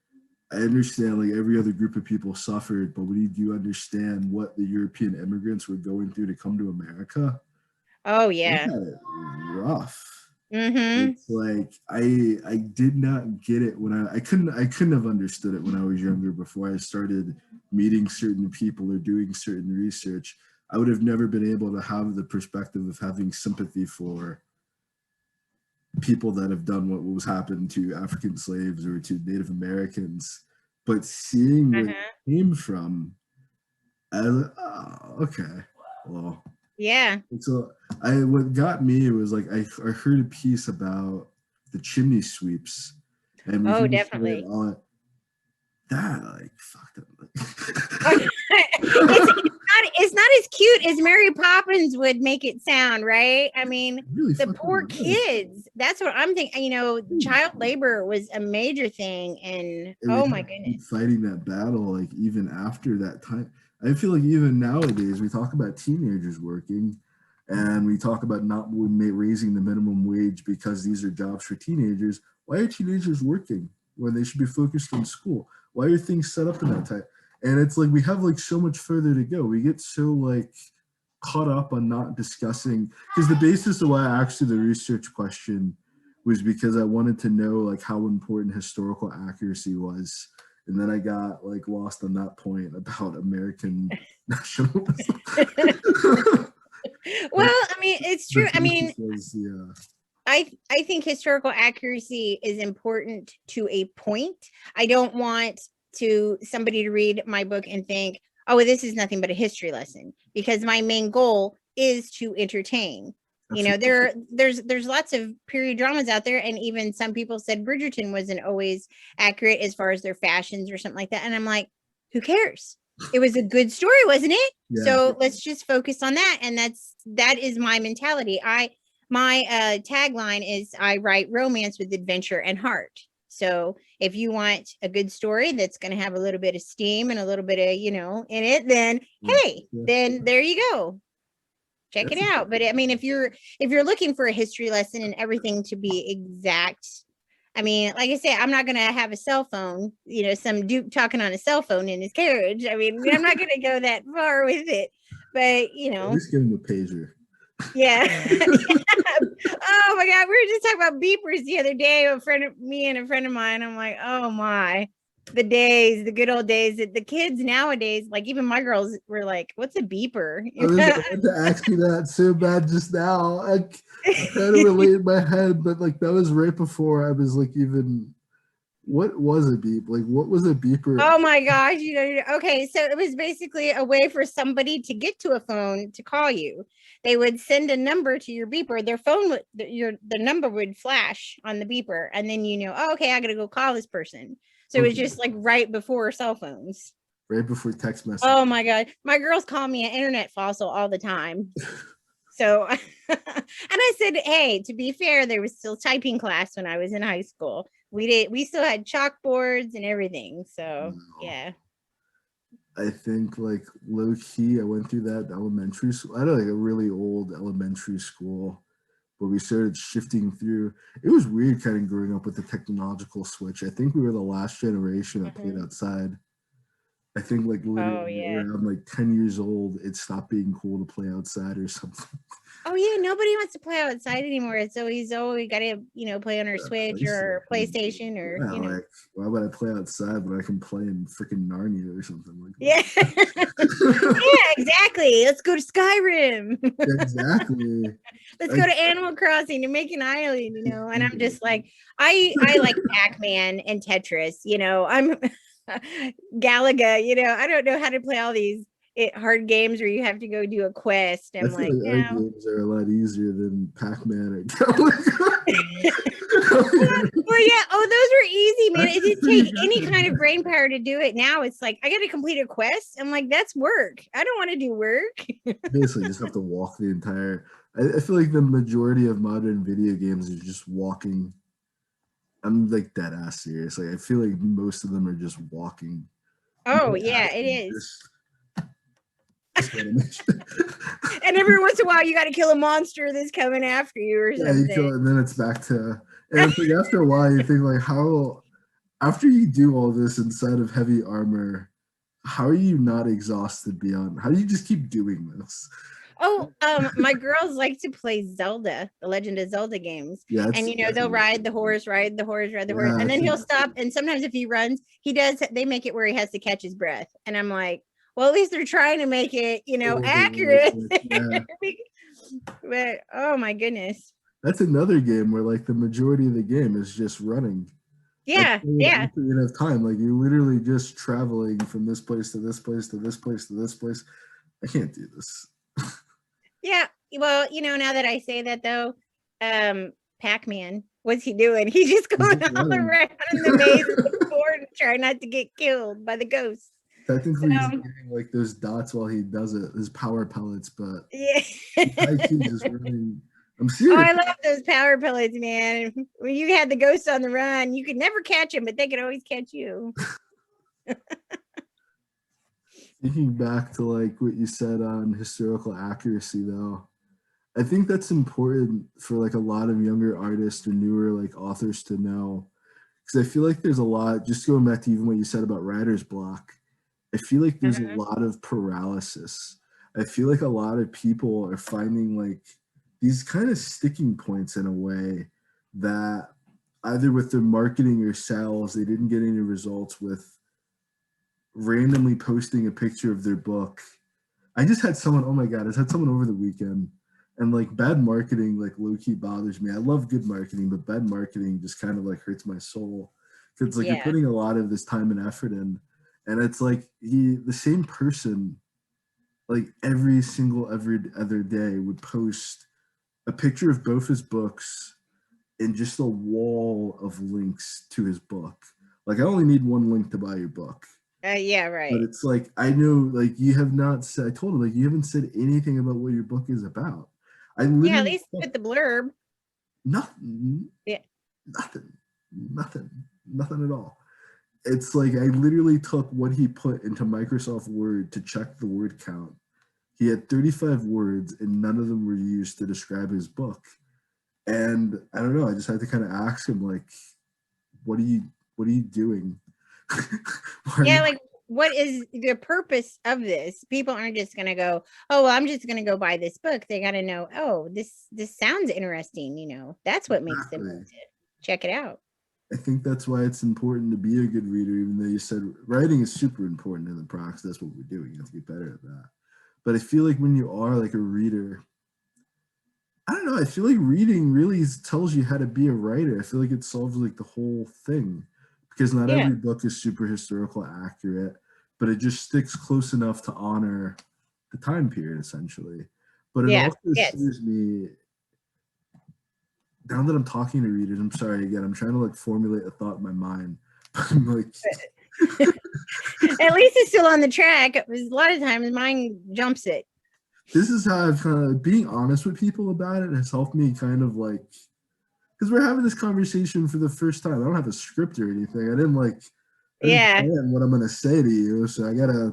I understand like every other group of people suffered, but when you do understand what the European immigrants were going through to come to America, oh yeah, rough. Mm-hmm. It's like I did not get it when I couldn't have understood it when I was younger, before I started meeting certain people or doing certain research. I would have never been able to have the perspective of having sympathy for people that have done what was happened to African slaves or to Native Americans. But seeing where it came from, I was like, oh, okay, well, yeah. So what got me was like I heard a piece about the chimney sweeps, and oh, definitely. All that like fucked up. It's not as cute as Mary Poppins would make it sound, right? I mean, really the poor kids. That's what I'm thinking. Child labor was a major thing, and oh my goodness, fighting that battle like even after that time. I feel like even nowadays we talk about teenagers working, and we talk about not raising the minimum wage because these are jobs for teenagers. Why are teenagers working? when they should be focused on school? Why are things set up in that type? And it's like we have like so much further to go. We get so like caught up on not discussing, because the basis of why I asked you the research question was because I wanted to know like how important historical accuracy was. And then I got like lost on that point about American nationalism. Well, I mean, it's true. I mean, yeah. I think historical accuracy is important to a point. I don't want somebody to read my book and think, oh, well, this is nothing but a history lesson, because my main goal is to entertain. You know, there's lots of period dramas out there, and even some people said Bridgerton wasn't always accurate as far as their fashions or something like that. And I'm like, who cares? It was a good story, wasn't it? Yeah. So let's just focus on that. And that is my mentality. My tagline is I write romance with adventure and heart. So if you want a good story that's going to have a little bit of steam and a little bit of, you know, in it, then hey, then there you go. Check it out. But I mean, if you're looking for a history lesson and everything to be exact, I mean, like I say, I'm not going to have a cell phone, you know, some dude talking on a cell phone in his carriage. I mean, I'm not going to go that far with it, but you know, at least give him a pager. Yeah. Oh my God. We were just talking about beepers the other day. Me and a friend of mine. I'm like, oh my, the good old days that the kids nowadays, like even my girls were like, what's a beeper? I wanted to ask you that so bad just now. I kind of relate in my head, but like that was right before I was like even, what was a beep? Like what was a beeper? Oh my gosh. You know, okay. So it was basically a way for somebody to get to a phone to call you. They would send a number to your beeper. Their phone would, the number would flash on the beeper, and then you know, oh, okay, I gotta go call this person. So it was just like right before cell phones. Right before text message. Oh my God. My girls call me an internet fossil all the time. So, and I said, hey, to be fair, there was still typing class when I was in high school. We still had chalkboards and everything. So yeah. I think like low key, I went through that elementary school. I had like a really old elementary school, but we started shifting through. It was weird kind of growing up with the technological switch. I think we were the last generation that played outside. I think like literally around like 10 years old, it stopped being cool to play outside or something. Oh yeah, nobody wants to play outside anymore. It's always, oh, we gotta, you know, play on our Switch or PlayStation or you know. Like, why would I play outside when I can play in freaking Narnia or something like that? Yeah. Yeah, exactly. Let's go to Skyrim. Exactly. Let's go to Animal Crossing and make an island, you know. And I'm just like, I like Pac-Man and Tetris, you know. I'm Galaga, you know. I don't know how to play all these hard games where you have to go do a quest. I'm like, our games are a lot easier than Pac-Man or Galaga. Well, yeah. Oh, those were easy, man. It didn't take any kind of brain power to do it. Now it's like, I got to complete a quest. I'm like, that's work. I don't want to do work. Basically, just have to walk the entire. I feel like the majority of modern video games is just walking. I'm like dead ass serious. Like I feel like most of them are just walking. Oh yeah, it is. And every once in a while, you got to kill a monster that's coming after you or something. Yeah, you kill it, and then it's back to. And like after a while, you think like, how? After you do all this inside of heavy armor, how are you not exhausted beyond? How do you just keep doing this? Oh, my girls like to play Zelda, the Legend of Zelda games. Yeah, and you know, they'll ride the horse, and then he'll stop. And sometimes if he runs, they make it where he has to catch his breath. And I'm like, well, at least they're trying to make it, you know, accurate. Yeah. But oh my goodness. That's another game where like the majority of the game is just running. Yeah, yeah. You don't have time. Like you're literally just traveling from this place to this place to this place to this place. I can't do this. Yeah, well, you know, now that I say that though, Pac-Man, what's he doing? He's just going all around in the maze of the board, trying not to get killed by the ghosts. Technically, he's getting like those dots while he does it, his power pellets, but yeah, just running. I'm serious. Oh, I love those power pellets, man. When you had the ghosts on the run, you could never catch them, but they could always catch you. Thinking back to like what you said on historical accuracy, though, I think that's important for like a lot of younger artists or newer like authors to know. because I feel like there's a lot, just going back to even what you said about writer's block, I feel like there's a lot of paralysis. I feel like a lot of people are finding like these kind of sticking points in a way that either with their marketing or sales, they didn't get any results with randomly posting a picture of their book. I just had someone, oh my God, I just had someone over the weekend, and like bad marketing, like low key bothers me. I love good marketing, but bad marketing just kind of like hurts my soul. Cause like you're putting a lot of this time and effort in, and it's like the same person, like every other day would post a picture of both his books and just a wall of links to his book. Like I only need one link to buy your book. Yeah, right. But it's like, I know, like you have not said, I told him, like, you haven't said anything about what your book is about. I literally, at least put the blurb. Nothing. Yeah. Nothing at all. It's like, I literally took what he put into Microsoft Word to check the word count. He had 35 words and none of them were used to describe his book. And I don't know, I just had to kind of ask him, like, what are you doing? Like what is the purpose of this? People aren't just gonna go, oh well, I'm just gonna go buy this book. They gotta know, oh, this sounds interesting, you know. That's what makes them want to check it out. I think that's why it's important to be a good reader, even though you said writing is super important in the process. That's what we're doing. You have to get better at that. But I feel like when you are like a reader, I don't know, I feel like reading really tells you how to be a writer. I feel like it solves like the whole thing, because not every book is super historical accurate, but it just sticks close enough to honor the time period essentially. But it also serves me, now that I'm talking to readers, I'm sorry again, I'm trying to like formulate a thought in my mind. I'm like at least it's still on the track. A lot of times mine jumps it. This is how I've kind of, being honest with people about it has helped me kind of like, because we're having this conversation for the first time. I don't have a script or anything. I didn't plan what I'm gonna say to you, so I gotta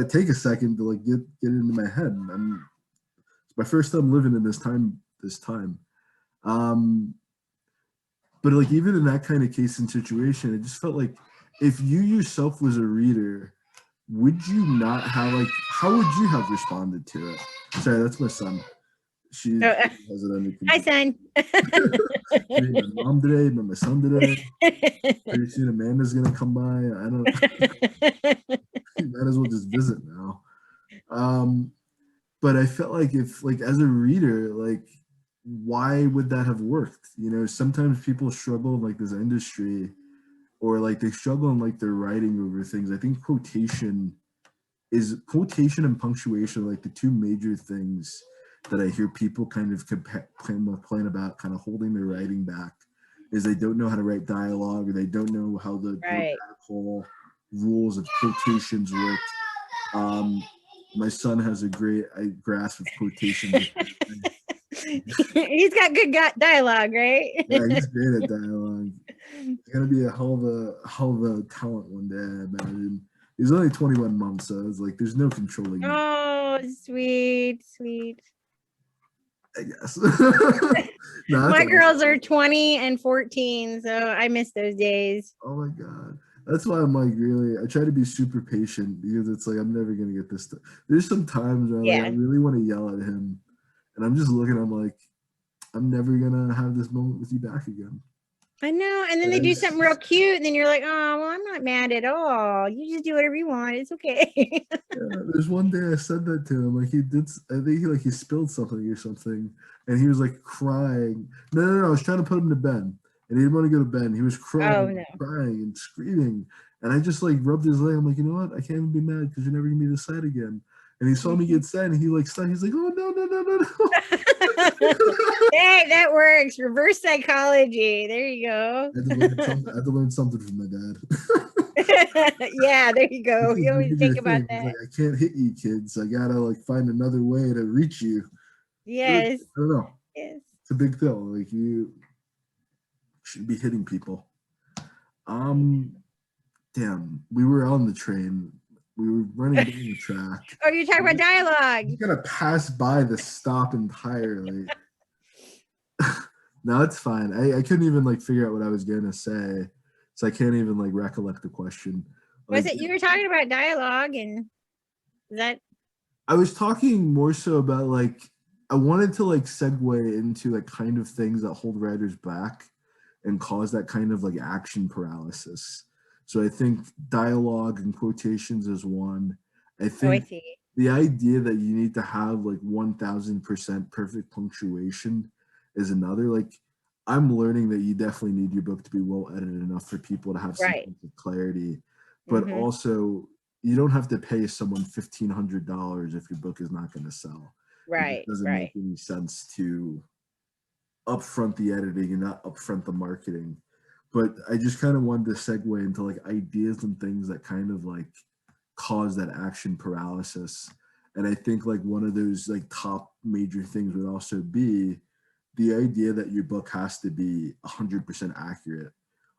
take a second to like get it into my head. It's my first time living in this time. But like even in that kind of case and situation, it just felt like if you yourself was a reader, would you not have like, how would you have responded to it? Sorry, that's my son. She has it under control. Hi, son. My mom today, but my son today. Pretty soon Amanda's gonna come by. I don't. Might as well just visit now. But I felt like if, like, as a reader, like, why would that have worked? You know, sometimes people struggle in like this industry, or like they struggle in like their writing over things. I think quotation and punctuation are like the two major things that I hear people kind of complain about, kind of holding their writing back, is they don't know how to write dialogue, or they don't know how the grammatical rules of quotations work. My son has a great grasp of quotations. He's got good dialogue, right? Yeah, he's great at dialogue. He's gonna be a hell of a talent one day, I imagine. He's only 21 months, so it's like there's no controlling him. Oh, sweet. I guess. My girls are 20 and 14, so I miss those days. Oh my God. That's why I'm like, really, I try to be super patient, because it's like, I'm never going to get this. There's some times where like, I really want to yell at him, and I'm just looking, I'm like, I'm never going to have this moment with you back again. I know. And then they do something real cute, and then you're like, oh, well, I'm not mad at all. You just do whatever you want. It's okay. There's one day I said that to him. Like I think he spilled something or something, and he was like crying. No. I was trying to put him to bed, and he didn't want to go to bed. And he was crying, crying and screaming. And I just like rubbed his leg. I'm like, you know what? I can't even be mad because you're never gonna be this sad again. And he saw me get sad, and he like stopped. He's like, oh no. Hey, that works. Reverse psychology. There you go. I had to learn something from my dad. Yeah, there you go. You always think about that. Like, I can't hit you, kids. I gotta like find another way to reach you. Yes. I don't know. Yes. It's a big deal. Like, you should be hitting people. Damn, we were on the train. We were running down the track. Oh, you're talking about dialogue. You gotta pass by the stop entirely. No, it's fine. I couldn't even like figure out what I was gonna say, so I can't even like recollect the question. Was Like it you were talking about dialogue and that? I was talking more so about like I wanted to like segue into like kind of things that hold writers back and cause that kind of like action paralysis. So I think dialogue and quotations is one. I Oh, I think see. the idea that you need to have like 1000% perfect punctuation is another. Like I'm learning that you definitely need your book to be well edited enough for people to have some Right. sense of clarity, but Mm-hmm. also you don't have to pay someone $1,500 if your book is not going to sell. It just Right. doesn't make Right. any sense to upfront the editing and not upfront the marketing. But I just kind of wanted to segue into like ideas and things that kind of like cause that action paralysis. And I think like one of those like top major things would also be the idea that your book has to be 100% accurate,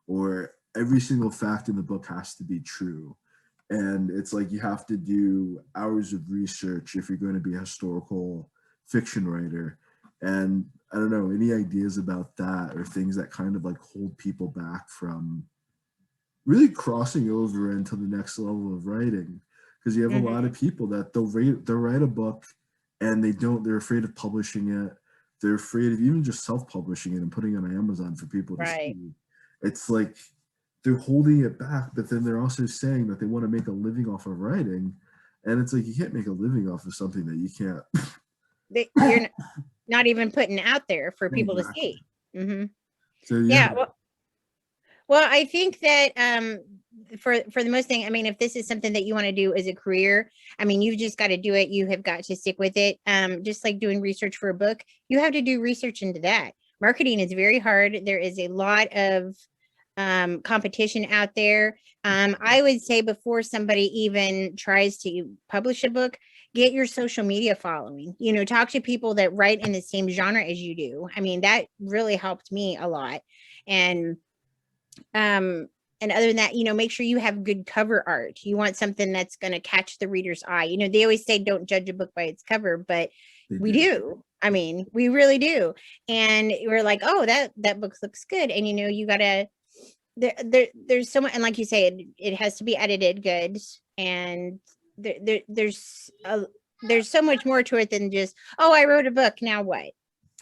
or every single fact in the book has to be true. And it's like you have to do hours of research if you're going to be a historical fiction writer. And I don't know, any ideas about that or things that kind of like hold people back from really crossing over into the next level of writing? Because you have a lot Mm-hmm. of people that they'll write a book and they're afraid of publishing it. They're afraid of even just self-publishing it and putting it on Amazon for people to Right. see. It's like they're holding it back, but then they're also saying that they want to make a living off of writing. And it's like you can't make a living off of something that you can't. You're not even putting out there for people to Exactly. see. Mm-hmm. So yeah, Yeah. Well, I think that for the most thing, I mean, if this is something that you want to do as a career, I mean, you've just got to do it. You have got to stick with it. Just like doing research for a book, you have to do research into that. Marketing is very hard. There is a lot of competition out there. I would say before somebody even tries to publish a book, get your social media following. You know, talk to people that write in the same genre as you do. I mean, that really helped me a lot. And um and other than that, you know, make sure you have good cover art. You want something that's going to catch the reader's eye. You know, they always say don't judge a book by its cover, but they we do. do. I mean, we really do. And we're like, oh, that book looks good. And you know, you gotta there's so much, and like you say, it has to be edited good. And there's so much more to it than just, oh, I wrote a book, now what?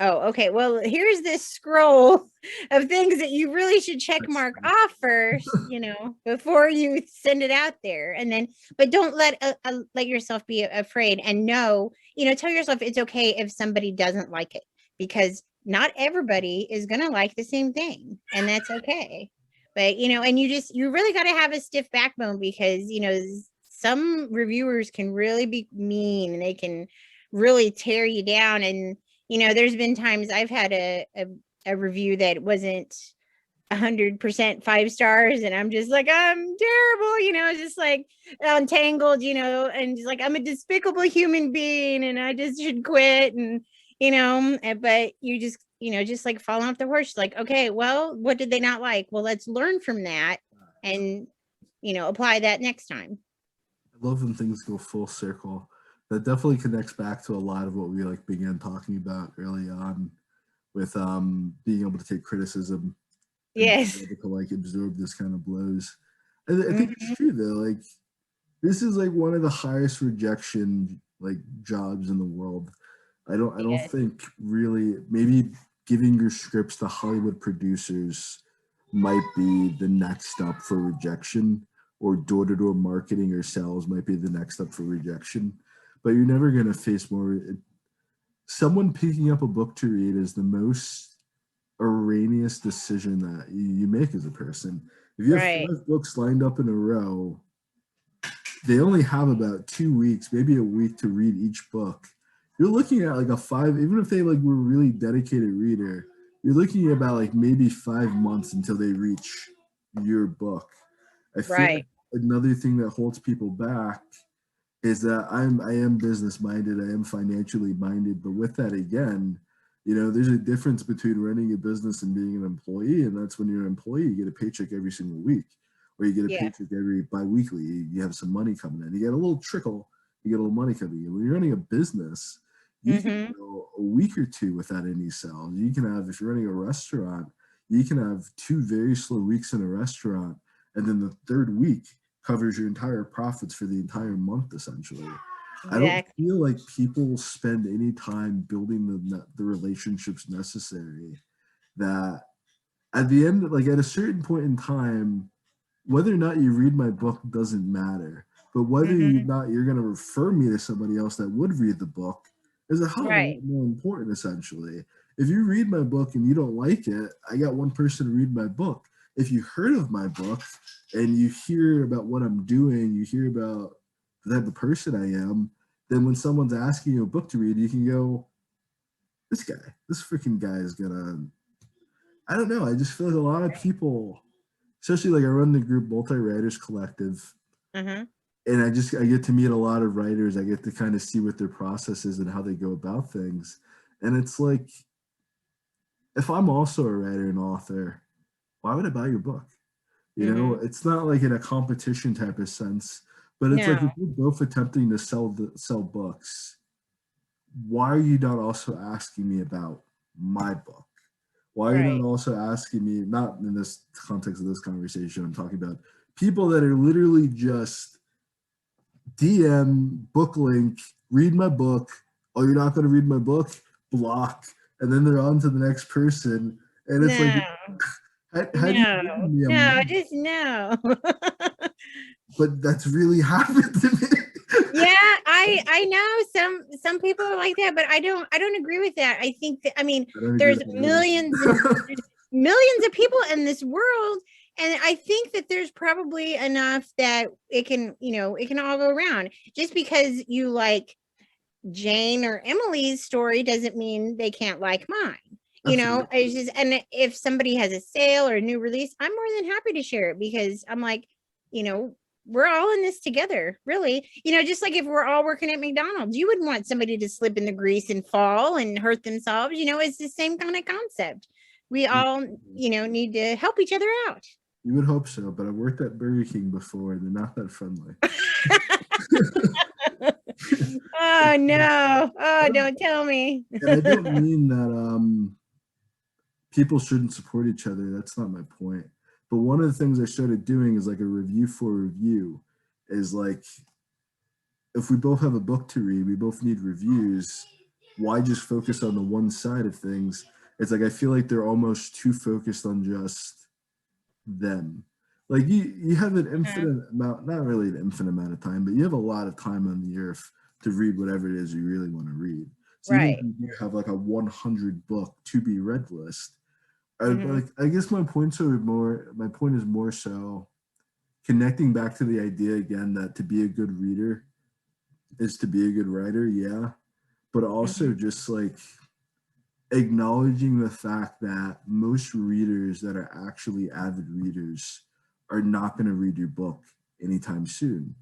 Oh, okay. Well, here's this scroll of things that you really should check That's mark off first, you know, before you send it out there. And then, but don't let yourself be afraid, and know, you know, tell yourself it's okay if somebody doesn't like it, because not everybody is going to like the same thing, and that's okay. But, you know, and you really got to have a stiff backbone, because, you know, some reviewers can really be mean, and they can really tear you down. And, you know, there's been times I've had a review that wasn't 100% 5 stars, and I'm just like, I'm terrible, you know, just like untangled, you know, and just like, I'm a despicable human being and I just should quit. And, you know, but you just, you know, just like falling off the horse, like, okay, well, what did they not like? Well, let's learn from that and, you know, apply that next time. I love when things go full circle. That definitely connects back to a lot of what we like began talking about early on with being able to take criticism and being Yes. able to like absorb this kind of blows. And I think it's Mm-hmm. true though. Like this is like one of the highest rejection like jobs in the world. I don't Yes. think really maybe giving your scripts to Hollywood producers might be the next step for rejection, or door-to-door marketing or sales might be the next step for rejection. But you're never going to face more. Someone picking up a book to read is the most erroneous decision that you make as a person. If you have Right. 5 books lined up in a row, they only have about 2 weeks, maybe a week to read each book. You're looking at like a five, even if they like were a really dedicated reader, you're looking at about like maybe 5 months until they reach your book. I feel like Right. another thing that holds people back is that I am business minded, I am financially minded, but with that again, you know, there's a difference between running a business and being an employee, and that's when you're an employee, you get a paycheck every single week, or you get a Yeah. paycheck every biweekly. You have some money coming in, you get a little trickle, you get a little money coming in. When you're running a business, You can go a week or two without any sales. You can have, if you're running a restaurant, you can have 2 very slow weeks in a restaurant, and then the third week covers your entire profits for the entire month, essentially. I don't Exactly. feel like people spend any time building the relationships necessary that at the end, like at a certain point in time, whether or not you read my book doesn't matter. But whether or Mm-hmm. not you're going to refer me to somebody else that would read the book is a hell of a Right. lot more important, essentially. If you read my book and you don't like it, I got one person to read my book. If you heard of my book and you hear about what I'm doing, you hear about the type of person I am, then when someone's asking you a book to read, you can go, this freaking guy is gonna. I don't know. I just feel like a lot of people, especially like I run the group Multi Writers Collective, Uh-huh. and I get to meet a lot of writers. I get to kind of see what their process is and how they go about things. And it's like, if I'm also a writer and author, why would I buy your book? You know, Mm-hmm. it's not like in a competition type of sense, but it's like No. if we're both attempting to sell books, why are you not also asking me about my book? Why are you not Right. also asking me, not in this context of this conversation, I'm talking about people that are literally just DM, book link, read my book. Oh, you're not going to read my book? Block. And then they're on to the next person. And it's like, No. how do you No. give me a No. month? Just no. But that's really happened to me. Yeah, I know some people are like that, but I don't agree with that. I think that, I mean, I don't agree there's with millions and that. there's millions of people in this world, and I think that there's probably enough that it can, it can all go around. Just because you like Jane or Emily's story doesn't mean they can't like mine. Absolutely. It's just, and if somebody has a sale or a new release, I'm more than happy to share it because I'm like, you know, we're all in this together, really. Just like if we're all working at McDonald's, you wouldn't want somebody to slip in the grease and fall and hurt themselves. It's the same kind of concept. We all, need to help each other out. You would hope so, but I've worked at Burger King before and they're not that friendly. Oh no. Oh, don't tell me. And I don't mean that people shouldn't support each other. That's not my point. But one of the things I started doing is like a review for review is like if we both have a book to read, we both need reviews. Why just focus on the one side of things? It's like I feel like they're almost too focused on just them. Like you have an infinite amount, not really an infinite amount of time, but you have a lot of time on the earth to read whatever it is you really want to read. So even if Right. you have like a 100 book to be read list, Mhm. I guess my point is more so connecting back to the idea again that to be a good reader is to be a good writer, yeah, but also Mhm. just like acknowledging the fact that most readers that are actually avid readers are not going to read your book anytime soon.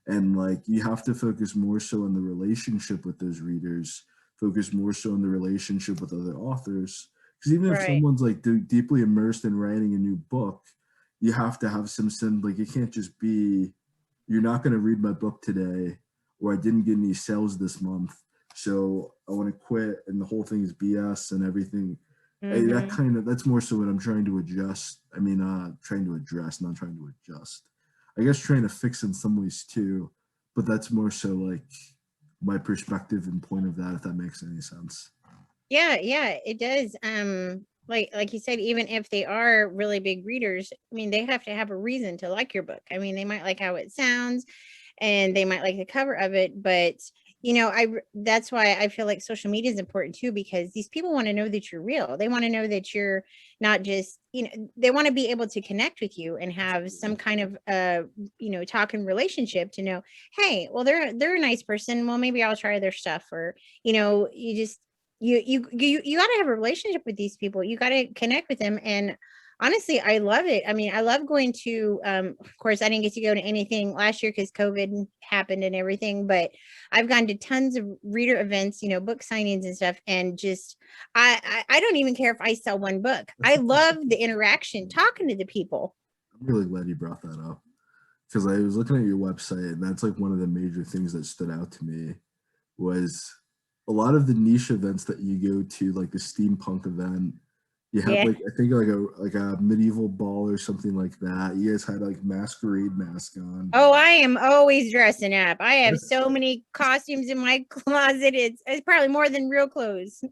And like you have to focus more so on the relationship with those readers, focus more so on the relationship with other authors. Because even if Right. someone's like deeply immersed in writing a new book, you have to have some like it can't just be you're not going to read my book today or I didn't get any sales this month so I want to quit and the whole thing is BS and everything. Mhm. That's more so what I'm trying to adjust. I mean, trying to address, not trying to adjust. I guess trying to fix in some ways too, but that's more so like my perspective and point of that, if that makes any sense. Yeah, yeah, it does. Like you said, even if they are really big readers, I mean, they have to have a reason to like your book. I mean, they might like how it sounds, and they might like the cover of it, but that's why I feel like social media is important too, because these people want to know that you're real. They want to know that you're not just, they want to be able to connect with you and have some kind of talking relationship to know, hey, well, they're a nice person. Well, maybe I'll try their stuff, or you just you got to have a relationship with these people. You got to connect with them. And honestly, I love it. I mean, I love going to of course I didn't get to go to anything last year because COVID happened and everything, but I've gone to tons of reader events, book signings and stuff, and just I don't even care if I sell one book. I love the interaction talking to the people. I'm really glad you brought that up because I was looking at your website and that's like one of the major things that stood out to me was a lot of the niche events that you go to, like the steampunk event, you have Yeah. like, I think like a medieval ball or something like that. You guys had like masquerade mask on. Oh, I am always dressing up. I have That's so many costumes in my closet. It's probably more than real clothes.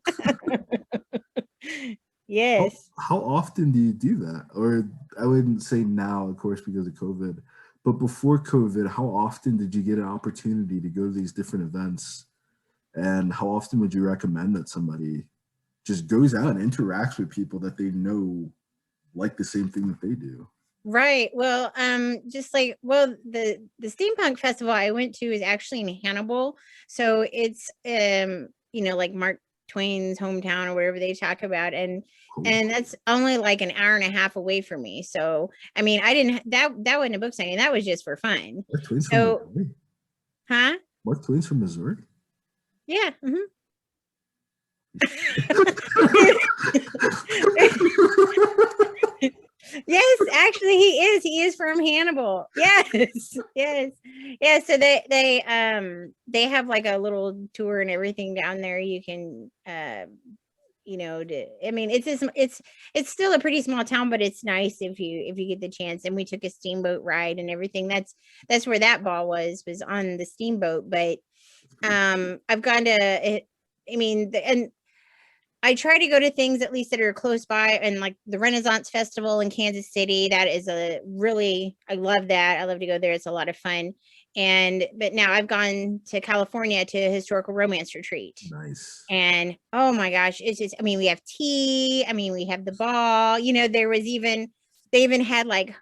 Yes. how often do you do that? Or I wouldn't say now, of course, because of COVID, but before COVID, how often did you get an opportunity to go to these different events? And how often would you recommend that somebody just goes out and interacts with people that they know like the same thing that they do? Right. Well, just like the steampunk festival I went to is actually in Hannibal. So it's like Mark Twain's hometown or whatever they talk about. Cool. And that's only like an hour and a half away from me. So I mean I didn't that wasn't a book signing, that was just for fun. Mark Twain's from So Missouri. huh? Mark Twain's from Missouri. Yeah. Mm-hmm. Yes, actually he is from Hannibal. Yes. Yes. Yeah, so they have like a little tour and everything down there. You can I mean it's still a pretty small town, but it's nice if you get the chance. And we took a steamboat ride and everything. That's where that ball was on the steamboat. But I've gone to it. I mean, and I try to go to things at least that are close by, and like the Renaissance Festival in Kansas City. That is I love that. I love to go there. It's a lot of fun. But now I've gone to California to a historical romance retreat. Nice. And oh my gosh, it's just, I mean, we have tea. I mean, we have the ball. They even had like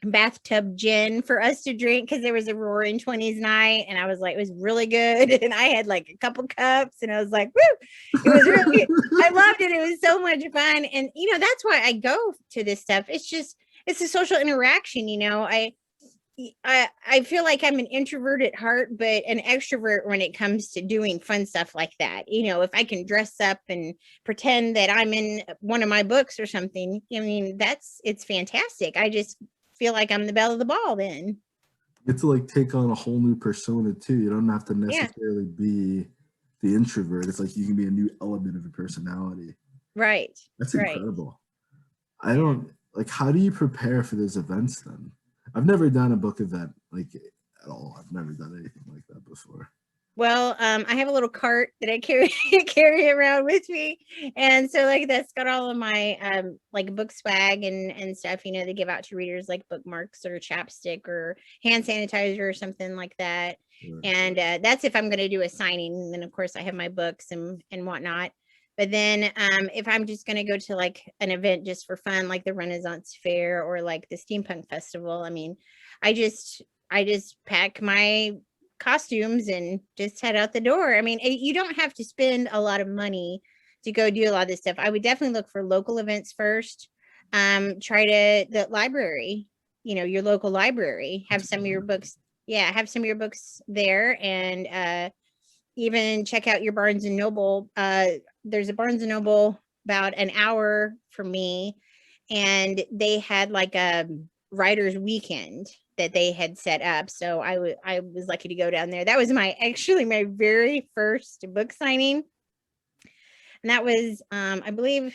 bathtub gin for us to drink because there was a Roaring 20s night, and I was like, it was really good. And I had like a couple cups, and I was like, woo, it was really I loved it. It was so much fun. And that's why I go to this stuff. It's a social interaction. I feel like I'm an introvert at heart, but an extrovert when it comes to doing fun stuff like that. If I can dress up and pretend that I'm in one of my books or something, I mean, it's fantastic. I just feel like I'm the belle of the ball then. You get to like take on a whole new persona too. You don't have to Yeah. necessarily be the introvert. It's like you can be a new element of your personality. Right. That's Right. incredible. I don't like, how do you prepare for those events then? I've never done a book event like at all. I've never done anything like that before. Well, I have a little cart that I carry carry around with me, and so like that's got all of my like book swag and stuff. They give out to readers like bookmarks or chapstick or hand sanitizer or something like that. Right. And that's if I'm going to do a signing. And then of course I have my books and whatnot. But then if I'm just going to go to like an event just for fun, like the Renaissance Fair or like the Steampunk Festival, I mean, I just pack my costumes and just head out the door. I mean, you don't have to spend a lot of money to go do a lot of this stuff. I would definitely look for local events first. Try the library, your local library, have some of your books. Yeah, have some of your books there, and even check out your Barnes and Noble. There's a Barnes and Noble about an hour from me, and they had like a writer's weekend that they had set up. So I was lucky to go down there. That was my very first book signing. And that was I believe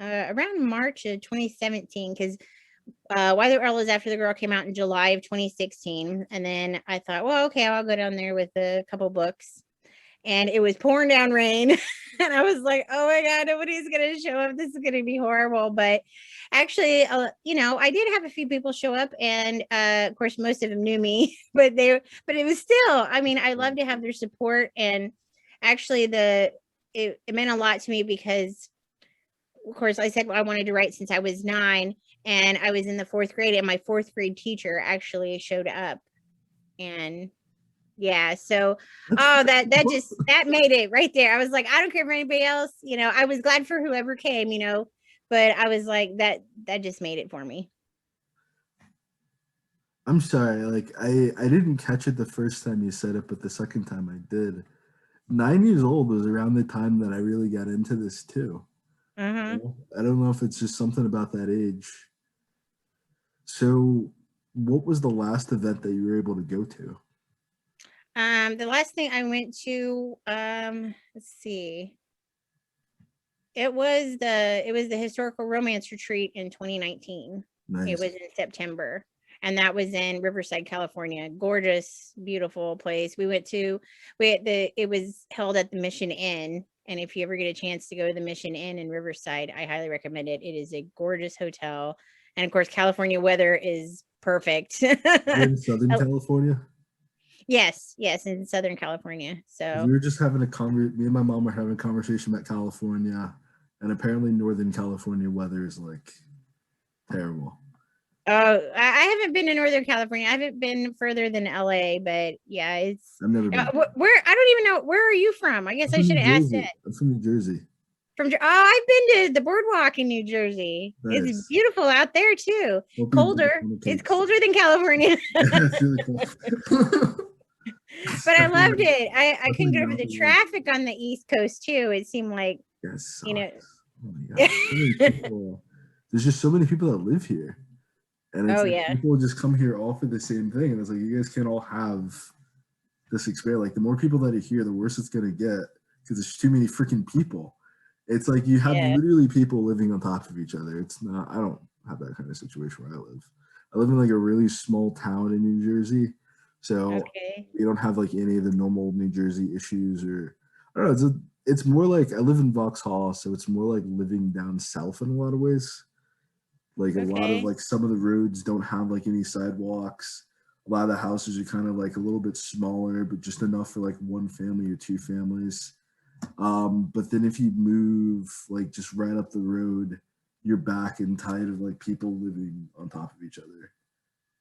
around March of 2017, because Why the Earl is After the Girl came out in July of 2016. And then I thought, well, okay, I'll go down there with a couple books. And it was pouring down rain. And I was like, oh my God, nobody's going to show up. This is going to be horrible. But actually, I did have a few people show up, and of course, most of them knew me, but it was still, I mean, I love to have their support. And actually it meant a lot to me because of course I said I wanted to write since I was 9, and I was in the 4th grade, and my 4th grade teacher actually showed up. And yeah, so that made it right there. I was like, I don't care for anybody else, I was glad for whoever came, but I was like, that just made it for me. I'm sorry, like I didn't catch it the first time you said it, but the second time I did. 9 years old was around the time that I really got into this too. Uh-huh. I don't know if it's just something about that age. So what was the last event that you were able to go to? The last thing I went to, let's see. It was the historical romance retreat in 2019. Nice. It was in September, and that was in Riverside, California. Gorgeous, beautiful place. It was held at the Mission Inn, and if you ever get a chance to go to the Mission Inn in Riverside, I highly recommend it. It is a gorgeous hotel, and of course, California weather is perfect. You're in Southern California? Yes, in Southern California. So we were just having me and my mom were having a conversation about California, and apparently Northern California weather is like terrible. Oh, I haven't been to Northern California. I haven't been further than LA, but yeah, it's. I've never been. Where I don't even know. Where are you from? I guess I should have asked that. I'm from New Jersey. I've been to the boardwalk in New Jersey. Nice. It's beautiful out there too. Colder. It's colder than California. It's really cold. But I loved it. I couldn't get over the traffic on the East Coast too. It seemed like you know. Oh there's just so many people that live here. And it's people just come here all for the same thing. And it's like, you guys can't all have this experience. Like, the more people that are here, the worse it's going to get because there's too many freaking people. It's like you have literally people living on top of each other. It's not, I don't have that kind of situation where I live. I live in like a really small town in New Jersey. So you don't have like any of the normal New Jersey issues or, I don't know. It's more like, I live in Vauxhall, so it's more like living down south in a lot of ways. Like a lot of like some of the roads don't have like any sidewalks. A lot of the houses are kind of like a little bit smaller, but just enough for like one family or two families. But then if you move like just right up the road, you're back in tight of like people living on top of each other.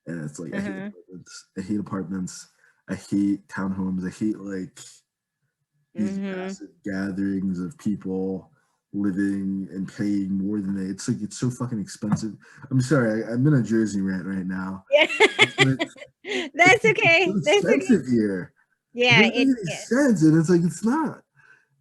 And it's like, I hate apartments. I hate townhomes. I hate like these massive gatherings of people living and paying more than they. It's like, it's so fucking expensive. I'm sorry, I'm in a Jersey rant right now. Yeah. That's okay. It's expensive here. Yeah, it makes sense, and it's like, it's not.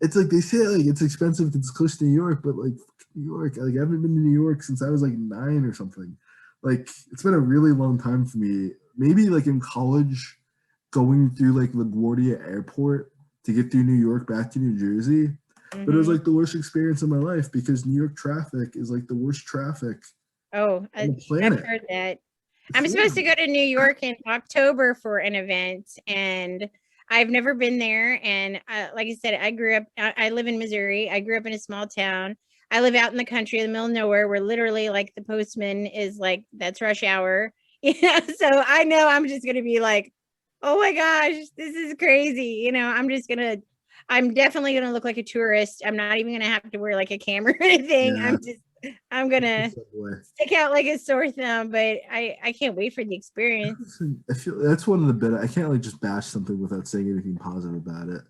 It's like they say like it's expensive because it's close to New York, but like New York, like I haven't been to New York since I was like 9 or something. Like, it's been a really long time for me. Maybe like in college, going through like LaGuardia Airport to get through New York back to New Jersey. But it was like the worst experience of my life because New York traffic is like the worst traffic on the planet. I've heard that. I'm supposed to go to New York in October for an event, and I've never been there. And like I said, I live in Missouri. I grew up in a small town. I live out in the country in the middle of nowhere where literally like the postman is like, that's rush hour. Yeah. So I know I'm just going to be like, oh my gosh, this is crazy. You know, I'm definitely going to look like a tourist. I'm not even going to have to wear like a camera or anything. Yeah. I'm going to stick out like a sore thumb, but I can't wait for the experience. I feel that's one of the bit. I can't like just bash something without saying anything positive about it.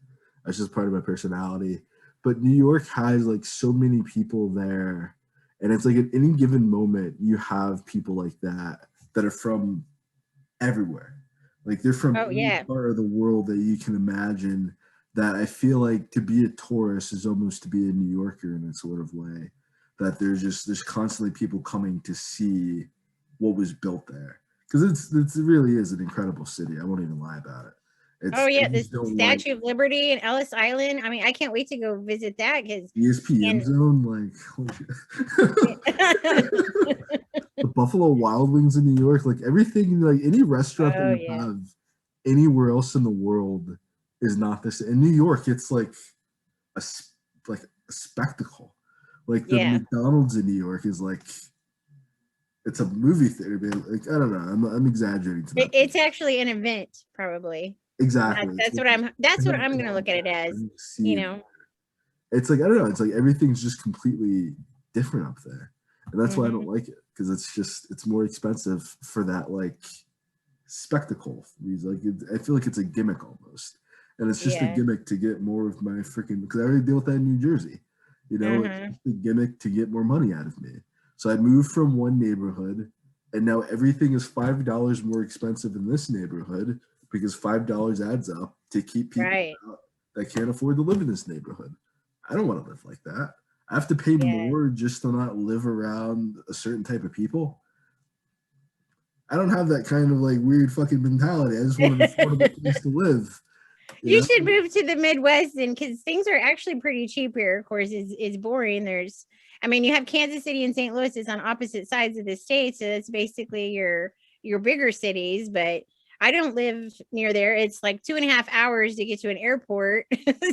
That's just part of my personality. But New York has like so many people there. And it's like at any given moment, you have people like that are from everywhere. Like they're from any part of the world that you can imagine. That I feel like to be a tourist is almost to be a New Yorker in a sort of way. That there's constantly people coming to see what was built there. Because it really is an incredible city. I won't even lie about it. The Statue of Liberty and Ellis Island. I mean, I can't wait to go visit that because ESPN zone, like the Buffalo Wild Wings in New York, like everything, like any restaurant that you have anywhere else in the world is not this. In New York, it's like a spectacle. Like the McDonald's in New York is like, it's a movie theater. Like I don't know, I'm exaggerating. It's actually an event, probably. Exactly. That's what I'm going to look at it as. You know, it's like I don't know. It's like everything's just completely different up there, and that's why I don't like it because it's more expensive for that like spectacle. Like I feel like it's a gimmick almost. And it's just a gimmick to get more of my freaking, because I already deal with that in New Jersey. You know, it's just a gimmick to get more money out of me. So I moved from one neighborhood, and now everything is $5 more expensive in this neighborhood because $5 adds up to keep people out that can't afford to live in this neighborhood. I don't want to live like that. I have to pay more just to not live around a certain type of people. I don't have that kind of like weird fucking mentality. I just want an affordable place to live. You should move to the Midwest, and because things are actually pretty cheap here. Of course, it's boring. I mean, you have Kansas City and St. Louis is on opposite sides of the state, so that's basically your bigger cities. But I don't live near there. It's like 2.5 hours to get to an airport.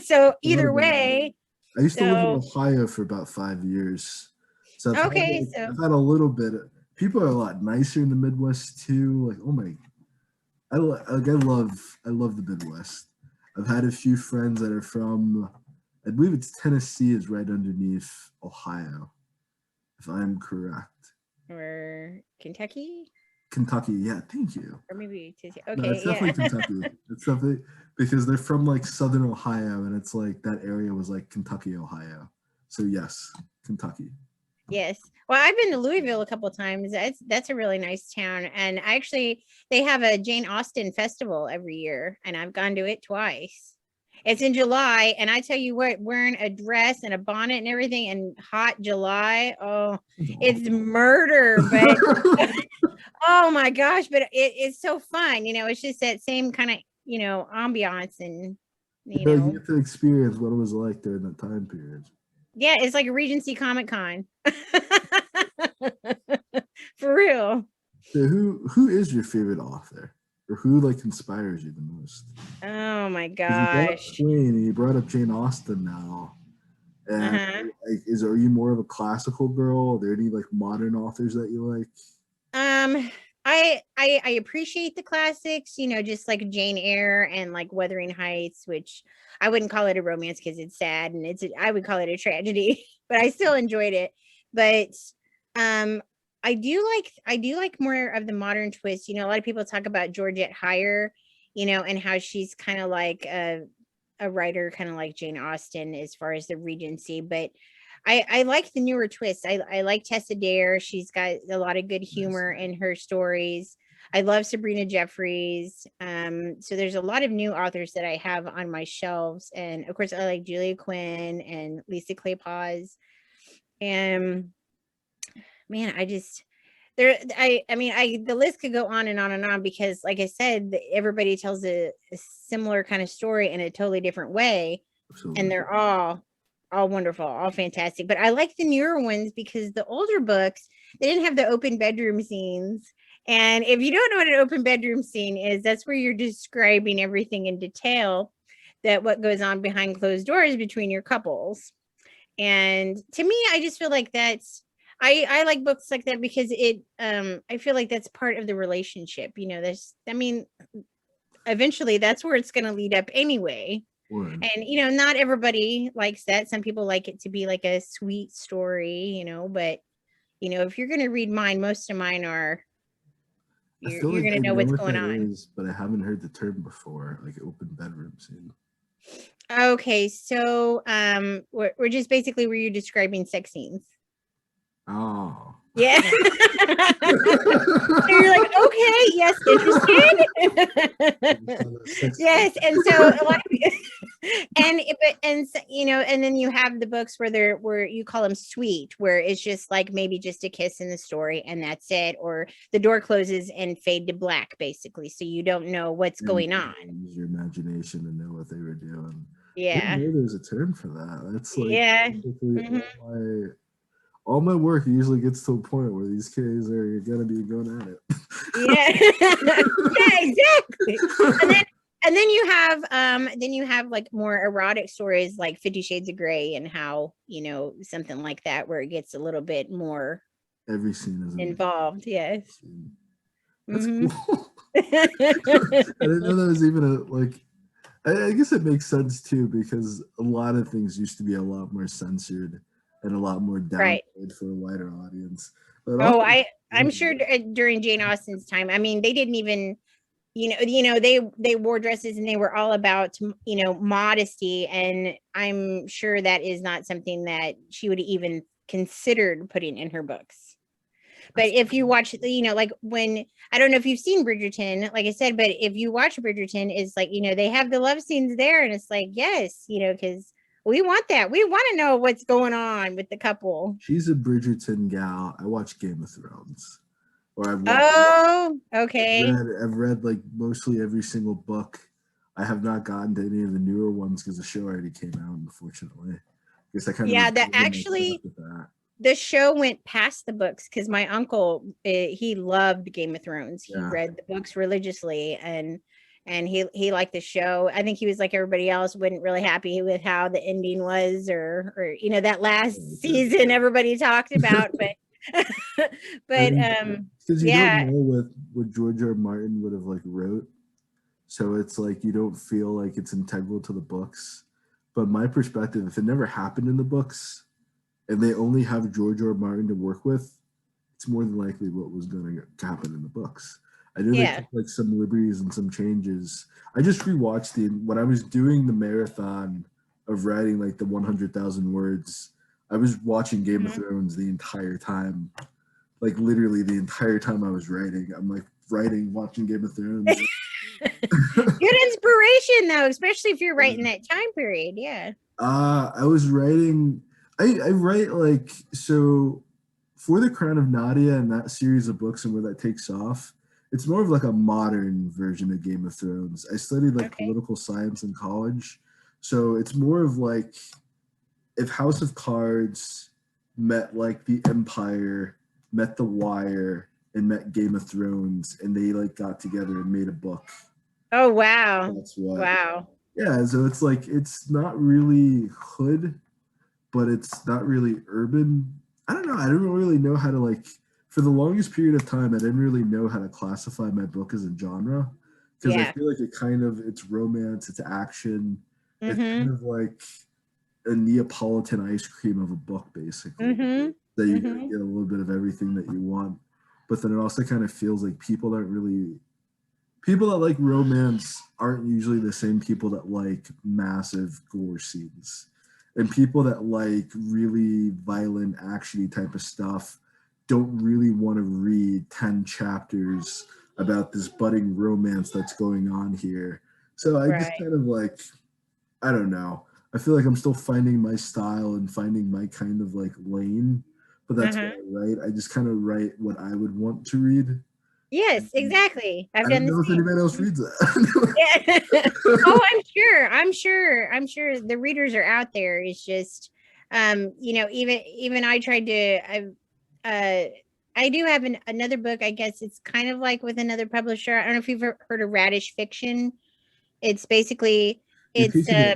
So either way. I used to live in Ohio for about 5 years. So I've had a little bit. People are a lot nicer in the Midwest too. Like, oh my, I love the Midwest. I've had a few friends that are from, I believe it's Tennessee is right underneath Ohio, if I'm correct. Or Kentucky? Kentucky, yeah, thank you. Or maybe Tennessee. Okay, no, it's definitely Kentucky. It's definitely because they're from like Southern Ohio, and it's like that area was like Kentucky, Ohio. So yes, Kentucky. Yes. Well, I've been to Louisville a couple of times. That's a really nice town. And actually, they have a Jane Austen festival every year, and I've gone to it twice. It's in July, and I tell you what, wearing a dress and a bonnet and everything in hot July, it's murder. But oh my gosh, but it's so fun. It's just that same kind of, ambiance and, you get to experience what it was like during that time period. Yeah, it's like a Regency Comic Con. For real. So who is your favorite author? Or who like inspires you the most? Oh my gosh. You brought up Jane Austen now. And are you more of a classical girl? Are there any like modern authors that you like? I appreciate the classics, just like Jane Eyre and like Wuthering Heights, which I wouldn't call it a romance because it's sad and I would call it a tragedy, but I still enjoyed it. But I do like more of the modern twist. A lot of people talk about Georgette Heyer, and how she's kind of like a writer, kind of like Jane Austen as far as the Regency, but I like the newer twists. I like Tessa Dare. She's got a lot of good humor in her stories. I love Sabrina Jeffries. So there's a lot of new authors that I have on my shelves. And of course, I like Julia Quinn and Lisa Clay Paz. And man, the list could go on and on and on because, like I said, everybody tells a similar kind of story in a totally different way. Absolutely. And they're all wonderful, all fantastic. But I like the newer ones because the older books, they didn't have the open bedroom scenes. And if you don't know what an open bedroom scene is, that's where you're describing everything in detail, that what goes on behind closed doors between your couples. And to me, I just feel like I like books like that because I feel like that's part of the relationship. Eventually that's where it's going to lead up anyway. Word. And not everybody likes that. Some people like it to be like a sweet story, but if you're going to read mine, most of mine are you're going to know what's going on. But I haven't heard the term before, like open bedroom scene. Okay, so we're just basically where you're describing sex scenes. Oh. Yeah. So you're like, okay, yes, interested. Yes, and so a lot of and then you have the books where you call them sweet, where it's just like maybe just a kiss in the story and that's it, or the door closes and fade to black, basically, so you don't know what's going on. Use your imagination to know what they were doing. Yeah, there's a term for that. That's like all my work usually gets to a point where these kids are gonna be going at it. Yeah, exactly. And then you have like more erotic stories like 50 Shades of Grey and how something like that where it gets a little bit more every scene is involved. Yes. That's cool. I didn't know that was even I guess it makes sense too because a lot of things used to be a lot more censored and a lot more downplayed for a wider audience. But I'm sure during Jane Austen's time, I mean, they didn't even, they wore dresses and they were all about, modesty. And I'm sure that is not something that she would even considered putting in her books. But if you watch, like when, I don't know if you've seen Bridgerton, like I said, but if you watch Bridgerton, it's like, they have the love scenes there and it's like, yes, because we want that. We want to know what's going on with the couple. She's a Bridgerton gal. I watch Game of Thrones. Okay. I've read like mostly every single book. I have not gotten to any of the newer ones because the show already came out, unfortunately. I guess I kind of that actually with that. The show went past the books because my uncle he loved Game of Thrones. He read the books religiously and he liked the show. I think he was like everybody else, wasn't really happy with how the ending was, or you know, that last season everybody talked about, but but because you don't know what George R. Martin would have like wrote, so it's like you don't feel like it's integral to the books. But my perspective, if it never happened in the books and they only have George R. Martin to work with, it's more than likely what was going to happen in the books. I know they took like some liberties and some changes. I just rewatched when I was doing the marathon of writing like the 100,000 words. I was watching Game of Thrones the entire time, like literally the entire time I was writing. I'm like watching Game of Thrones. Good inspiration though, especially if you're writing that time period. Yeah. I was writing. I write like, so for The Crown of Nadia and that series of books and where that takes off, it's more of like a modern version of Game of Thrones. I studied like political science in college. So it's more of like if House of Cards met like The Empire, met The Wire, and met Game of Thrones, and they like got together and made a book. Oh, wow. That's what. Wow. Yeah, so it's like, it's not really hood, but it's not really urban. I don't know. I don't really know how to like, for the longest period of time, I didn't really know how to classify my book as a genre because I feel like it's romance, it's action. It's kind of like a Neapolitan ice cream of a book, basically, that you get a little bit of everything that you want. But then it also kind of feels like people that like romance aren't usually the same people that like massive gore scenes. And people that like really violent, actiony type of stuff don't really want to read 10 chapters about this budding romance that's going on here. So I just kind of like, I don't know. I feel like I'm still finding my style and finding my kind of like lane, but that's what I write. I just kind of write what I would want to read. Yes, exactly. I don't know if anybody else reads that. Oh, I'm sure the readers are out there. It's just, you know, even I tried to, I do have another book. I guess it's kind of like with another publisher. I don't know if you've heard of Radish Fiction. It's basically, it's okay.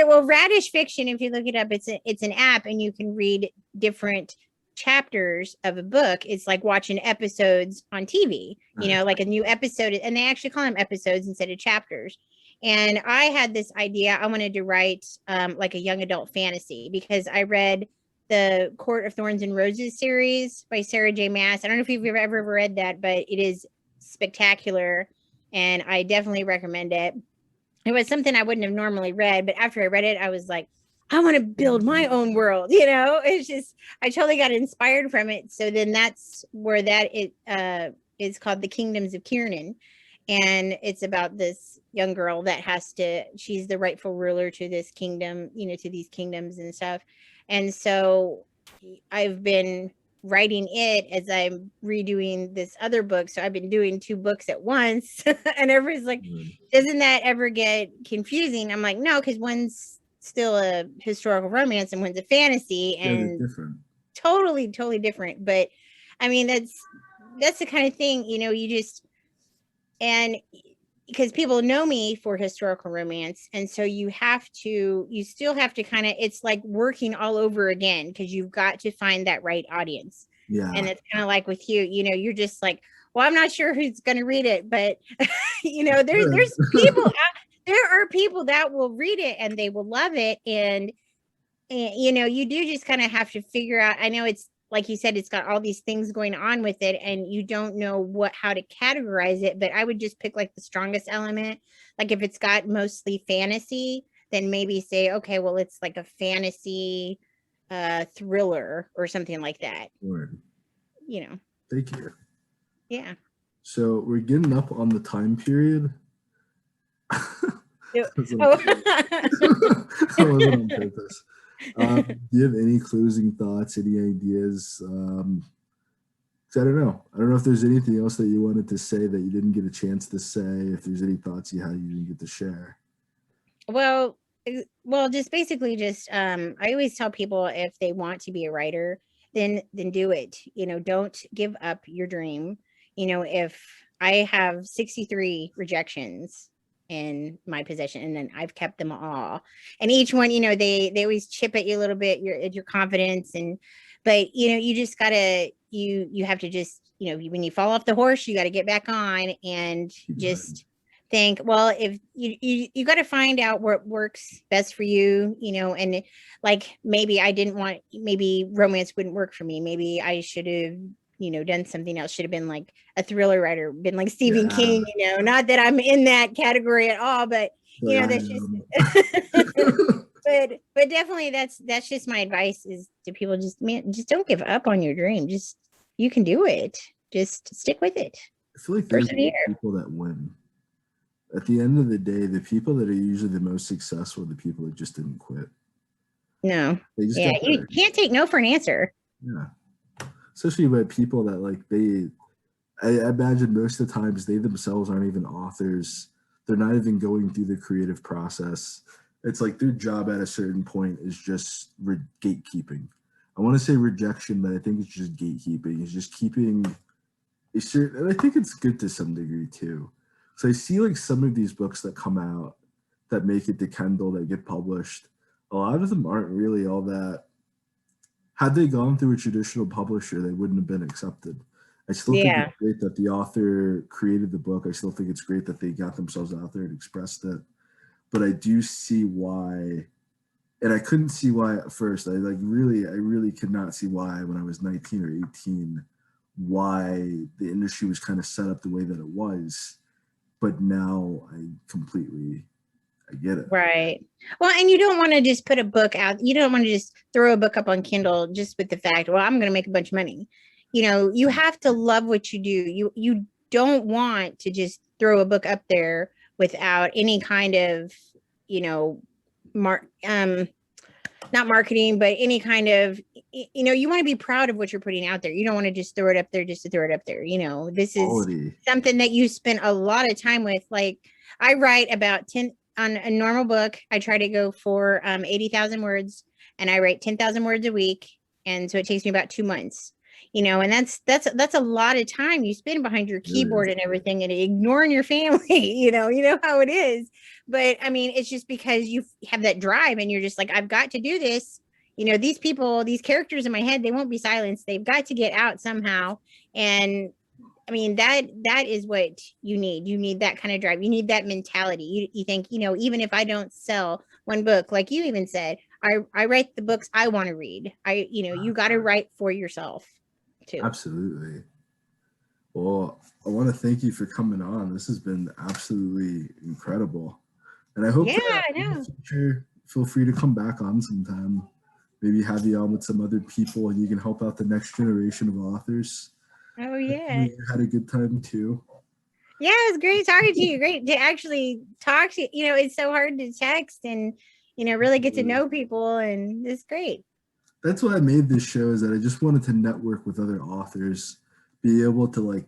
Well, Radish Fiction, if you look it up, it's an app and you can read different chapters of a book. It's like watching episodes on TV, you know, like a new episode, and they actually call them episodes instead of chapters. And I had this idea. I wanted to write like a young adult fantasy because I read the Court of Thorns and Roses series by Sarah J. Maas. I don't know if you've ever read that, but it is spectacular and I definitely recommend it. It was something I wouldn't have normally read, but after I read it, I was like, I want to build my own world. You know, it's just, I totally got inspired from it. So then that's where that is called The Kingdoms of Kiernan. And it's about this young girl that she's the rightful ruler to this kingdom, you know, to these kingdoms and stuff. And so I've been writing it as I'm redoing this other book. So I've been doing 2 books at once. And everybody's like, doesn't that ever get confusing? I'm like, no, because one's still a historical romance and one's a fantasy, and totally different. But I mean, that's the kind of thing, you know, you just, and because people know me for historical romance, and so you still have to kind of, it's like working all over again because you've got to find that right audience. And it's kind of like with you know, you're just like, well, I'm not sure who's going to read it, but you know, there's people there are people that will read it and they will love it, and you know, you do just kind of have to figure out. I know it's like you said, it's got all these things going on with it and you don't know how to categorize it, but I would just pick like the strongest element. Like if it's got mostly fantasy, then maybe say, okay, well, it's like a fantasy thriller or something like that. Word. You know. Thank you. Yeah. So we're getting up on the time period. That wasn't on purpose. Do you have any closing thoughts, any ideas? So I don't know. I don't know if there's anything else that you wanted to say that you didn't get a chance to say. If there's any thoughts you had you didn't get to share. Well, just basically just I always tell people if they want to be a writer, then do it. Don't give up your dream. If I have 63 rejections in my possession, and then I've kept them all, and each one, they always chip at you a little bit, your confidence, but you just gotta you have to just, when you fall off the horse, you got to get back on and just think, well, if you got to find out what works best for you, and like maybe maybe romance wouldn't work for me. Maybe I should have, done something else. Should have been like a thriller writer, been like Stephen King, not that I'm in that category at all, but that's just but definitely that's just my advice is to people, just don't give up on your dream. Just, you can do it. Just stick with it. I feel like there's people that win. At the end of the day, the people that are usually the most successful are the people that just didn't quit. No. Yeah, you can't take no for an answer. Yeah. Especially by people that I imagine most of the times they themselves aren't even authors. They're not even going through the creative process. It's like their job at a certain point is just gatekeeping. I want to say rejection, but I think it's just gatekeeping. It's just keeping a certain, and I think it's good to some degree too. So I see like some of these books that come out that make it to Kindle, that get published. A lot of them aren't really all that. Had they gone through a traditional publisher, they wouldn't have been accepted. I still think it's great that the author created the book. I still think it's great that they got themselves out there and expressed it. But I do see why, and I couldn't see why at first. I really could not see why when I was 19 or 18, why the industry was kind of set up the way that it was. But now I get it. Right. Well, and you don't want to just put a book out. You don't want to just throw a book up on Kindle just with the fact, well, I'm going to make a bunch of money. You have to love what you do. You don't want to just throw a book up there without any kind of, not marketing, but any kind of, you want to be proud of what you're putting out there. You don't want to just throw it up there just to throw it up there. This is quality. Something that you spend a lot of time with. Like I write about 10 on a normal book. I try to go for 80,000 words, and I write 10,000 words a week. And so it takes me about 2 months, and that's a lot of time you spend behind your keyboard and everything, and ignoring your family. You know how it is. But I mean, it's just because you have that drive and you're just like, I've got to do this. These people, these characters in my head, they won't be silenced. They've got to get out somehow. And I mean, that is what you need. You need that kind of drive. You need that mentality. You think, even if I don't sell one book, like you even said, I write the books I want to read. You got to write for yourself too. Absolutely. Well, I want to thank you for coming on. This has been absolutely incredible. And I hope in the future, feel free to come back on sometime. Maybe have you on with some other people and you can help out the next generation of authors. Oh, yeah. You had a good time too. Yeah, it was great talking to you. Great to actually talk to you. It's so hard to text and, really get to know people, and it's great. That's why I made this show, is that I just wanted to network with other authors, be able to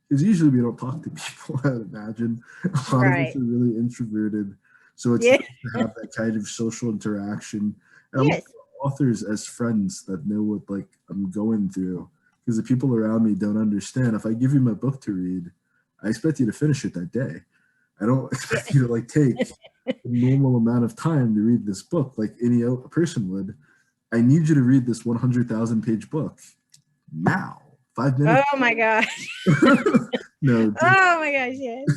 because usually we don't talk to people, I would imagine. A lot of us are really introverted. So it's nice to have that kind of social interaction. And I want authors as friends that know what I'm going through. Because the people around me don't understand. If I give you my book to read, I expect you to finish it that day. I don't expect you to take a normal amount of time to read this book like any other person would. I need you to read this 100,000 page book now. 5 minutes. Oh my gosh. No. Oh my gosh, yes.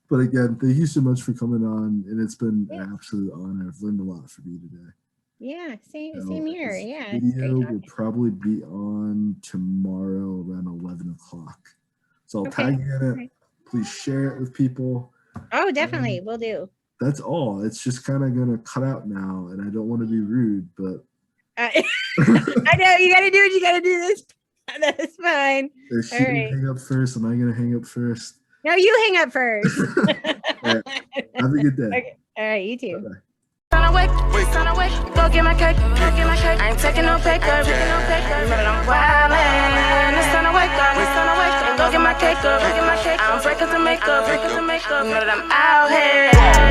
But again, thank you so much for coming on, and it's been an absolute honor. I've learned a lot from you today. Yeah, same here. Yeah. Video will probably be on tomorrow around 11 o'clock. So I'll tag you in it. Please share it with people. Oh, definitely. We'll do. That's all. It's just kind of going to cut out now, and I don't want to be rude, but. I know. You got to do what you got to do. That's fine. Is she going to hang up first? Am I going to hang up first? No, you hang up first. All right. Have a good day. Okay. All right. You too. Bye-bye. awake, go get my cake, I ain't taking no pay cut, know that I'm wildin'. It's time to wake up, and go get my cake up, I don't break up the makeup, know that I'm out here.